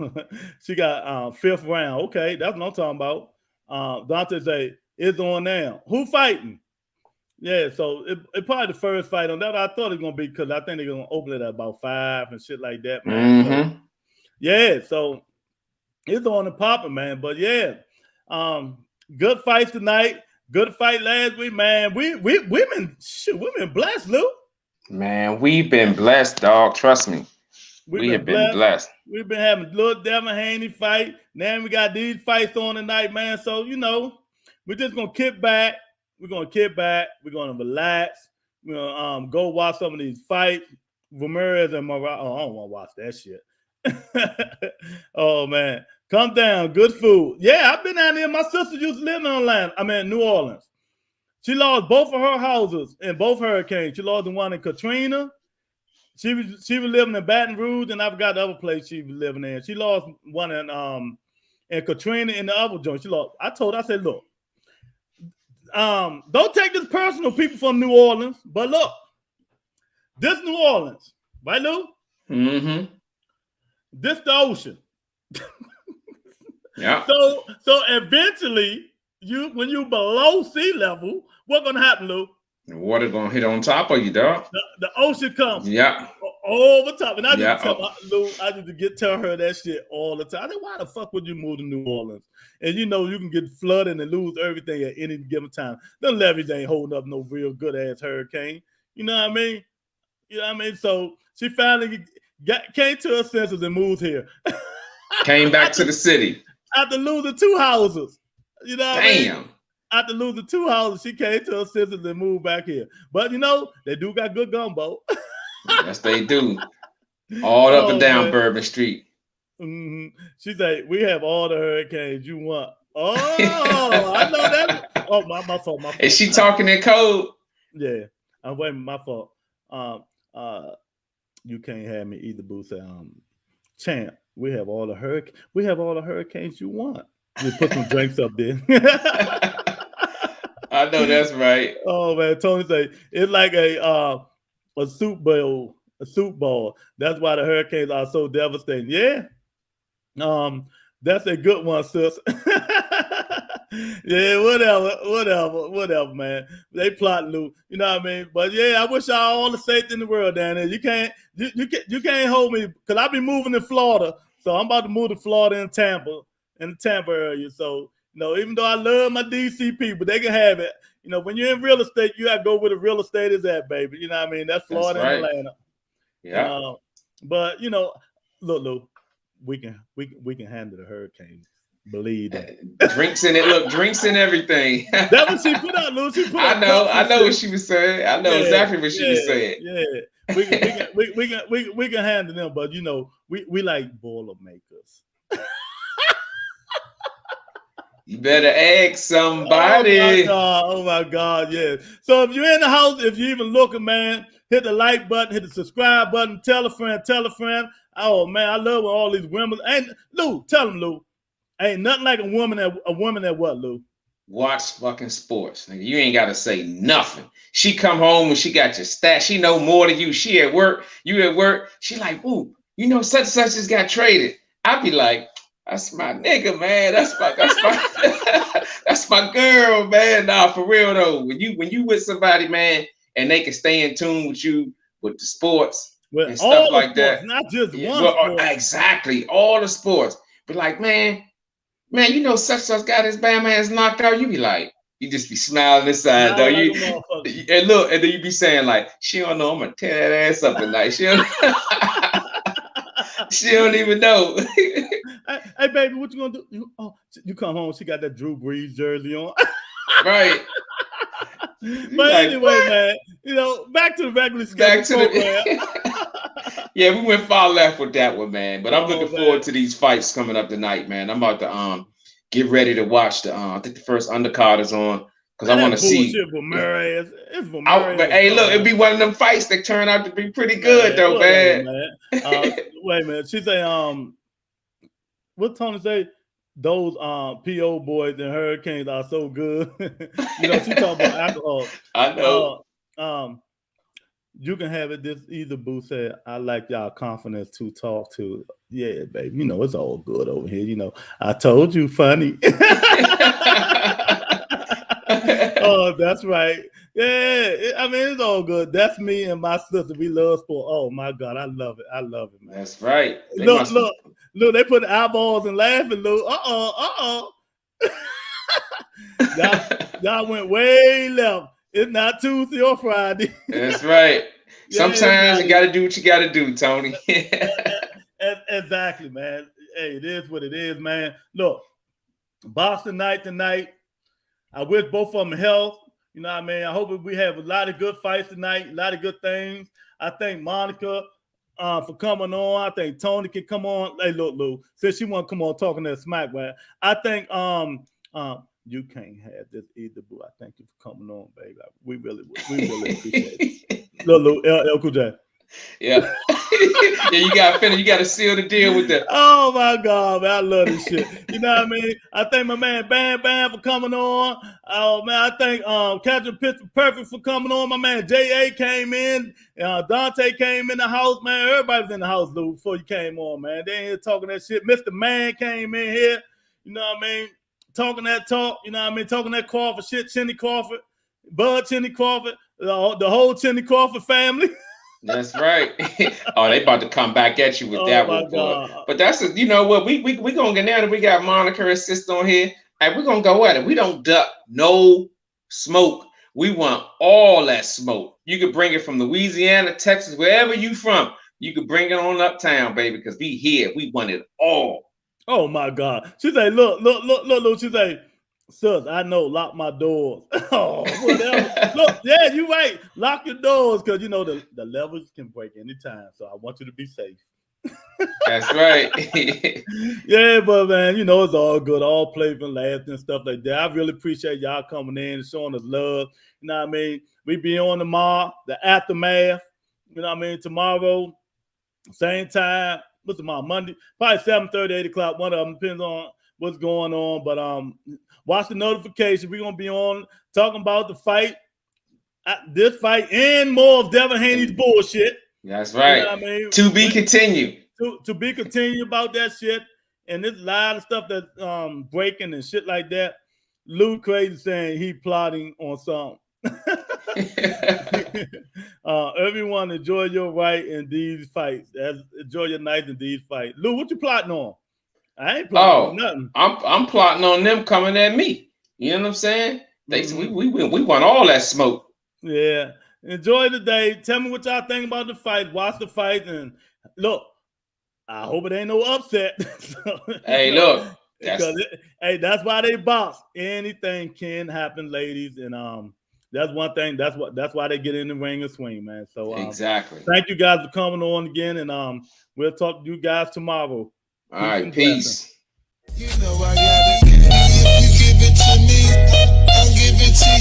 she got 5th round." Okay, that's what I'm talking about. Dante say, "It's on now. Who fighting?" Yeah, so it probably the first fight on that. I thought it was gonna be because I think they're gonna open it at about 5 and shit like that, man. So, yeah, so it's on the popping, man. But yeah, good fights tonight. Good fight last week, man. We've been blessed, Lou. Man, we've been blessed, dog. Trust me. We have been blessed. We've been having little Devin Haney fight. Now we got these fights on tonight, man. So, we're just going to kick back. We're going to kick back. We're going to relax. We're going to go watch some of these fights. Ramirez and Morales. Oh, I don't want to watch that shit. Oh, man. Come down. Good food. Yeah, I've been down there. My sister used to live in New Orleans. She lost both of her houses in both hurricanes. She lost the one in Katrina. She was living in Baton Rouge, and I forgot the other place she was living in. She lost one in Katrina in the other joint. She lost. I said, look, don't take this personal, people from New Orleans, but look, this New Orleans, right, Lou? Mm-hmm. This the ocean. Yeah. So eventually, when you below sea level, what's gonna happen, Lou? The water gonna hit on top of you, dog. The ocean comes. Yeah. Over top. And I just tell her that shit all the time. I said, why the fuck would you move to New Orleans? And you can get flooded and lose everything at any given time. The levees ain't holding up no real good ass hurricane. You know what I mean? So she finally came to her senses and moved here. Came back to the city. After losing 2 houses. You know what I mean? Damn. After losing 2 houses, she came to her senses and moved back here. But they do got good gumbo. Yes, they do. All up and down Bourbon Street. Mm-hmm. She said, we have all the hurricanes you want. Oh, I know that. Oh, my fault. Is she talking in code? Yeah. I'm waiting. My fault. You can't have me either, Boo. Say, champ, we have all the hurricanes you want. Just put some drinks up there. I know that's right. Oh man, Tony say it's like a soup bowl. That's why the hurricanes are so devastating. Yeah. That's a good one, sis. Yeah, whatever, man. They plot, Lou. You know what I mean? But yeah, I wish y'all all the safety in the world down there. You can't hold me because I'll be moving to Florida. So I'm about to move to Florida in the Tampa area. So, even though I love my DC people, they can have it. When you're in real estate, you got to go where the real estate is at, baby. You know what I mean? That's Florida and Atlanta. Yeah. But look, Lou, we can handle the hurricanes. Believe that. Drinks in it. Look, drinks and everything. That's what she put out, Lou. I know what she was saying. I know exactly what she was saying. Yeah. We can handle them, but we like Boilermakers. You better ask somebody. Oh my God, yeah. So if you're in the house, if you're even looking, man, hit the like button, hit the subscribe button, tell a friend. Oh man, I love when all these women. And Lou, tell them, Lou, ain't nothing like a woman that what, Lou? Watch fucking sports. Nigga. You ain't gotta say nothing. She come home and she got your stats. She know more than you. She at work, you at work. She like, ooh, such and such just got traded. I be like, that's my nigga, man. That's my that's my girl, man. Nah, for real though. When you with somebody, man, and they can stay in tune with you with the sports and stuff like that. Not just one. Exactly, all the sports. But like, man, such got his bam ass knocked out. You be like, you just be smiling inside, though. And look, and then you be saying like, she don't know. I'm gonna tear that ass up tonight. She don't even know. Hey, baby, what you gonna do? You come home. She got that Drew Brees jersey on. Right. But anyway, man, back to the regular schedule program. Yeah, we went far left with that one, man. But I'm looking forward to these fights coming up tonight, man. I'm about to get ready to watch I think the first undercard is on because I want to see. For Murray. It's for Murray. But hey, look, it'd be one of them fights that turn out to be pretty good, though, man. Wait a minute. She say, what Tony say? Those PO boys and Hurricanes are so good. You know, she talking about alcohol. I know. You can have it this either, Boo said. I like y'all confidence to talk to. Yeah, baby. You know, it's all good over here. You know, I told you funny. Oh, that's right. Yeah, I mean, it's all good. That's me and my sister. We love sport. Oh my God, I love it. I love it, man. That's right. Look, they put eyeballs and laughing, Lou. Y'all went way left. It's not Tuesday or Friday. That's right. Sometimes you got to do what you got to do, Tony. Exactly, man. Hey, it is what it is, man. Look, Boston night tonight. I wish both of them health. You know what I mean? I hope we have a lot of good fights tonight, a lot of good things. I thank Monica for coming on. I think Tony can come on. Hey, look, Lou, since she want to come on talking that smack, man. I think you can't have this either, Boo. I thank you for coming on, baby. We really appreciate it. Look, Lou, LL Cool J. Yeah. Yeah, you got to finish. You got to seal the deal with that. Oh my God, man, I love this shit. You know what I mean? I thank my man Bam Bam for coming on. Oh man, I thank Captain Pitcher Perfect for coming on. My man J.A. came in. Dante came in the house, man. Everybody was in the house, Lou, before you came on, man. They ain't here talking that shit. Mr. Man came in here. You know what I mean? Talking that talk. You know what I mean? Talking that Crawford shit. Chinny Crawford, Bud Chinny Crawford, the whole Chinny Crawford family. That's right. Oh, they about to come back at you with that one, boy. But that's you know what, we gonna get down. We got Monica and Sister on here, and we're gonna go at it. We don't duck no smoke. We want all that smoke. You could bring it from Louisiana, Texas, wherever you from. You could bring it on uptown, baby, because we here. We want it all. Oh my God. She say, look. She say, sis, I know, lock my doors. Oh, whatever. Look, yeah, you right. Lock your doors, because you know the levels can break anytime. So I want you to be safe. That's right. Yeah, but man, you know, it's all good, all playful, laughing and stuff like that. I really appreciate y'all coming in and showing us love. You know what I mean? We be on tomorrow, the aftermath. You know what I mean? Tomorrow, same time. What's tomorrow? Monday? Probably 7:30, 8 o'clock. One of them depends on what's going on. But watch the notification. We're gonna be on talking about the fight, this fight, and more of Devin Haney's bullshit. That's right. You know what I mean? To be continued. To be continued about that shit. And there's a lot of stuff that's breaking and shit like that. Lou crazy saying he plotting on something. Everyone enjoy your right in these fights. Enjoy your night in these fights. Lou, what you plotting on? I ain't plotting on nothing. I'm plotting on them coming at me. You know what I'm saying? They we want all that smoke. Yeah. Enjoy the day. Tell me what y'all think about the fight. Watch the fight, and look, I hope it ain't no upset. Hey, look. That's why they box. Anything can happen, ladies, and that's one thing. That's why they get in the ring and swing, man. So exactly. Thank you guys for coming on again, and we'll talk to you guys tomorrow. All right, peace. You know I got it. You give it to me, I'll give it to you.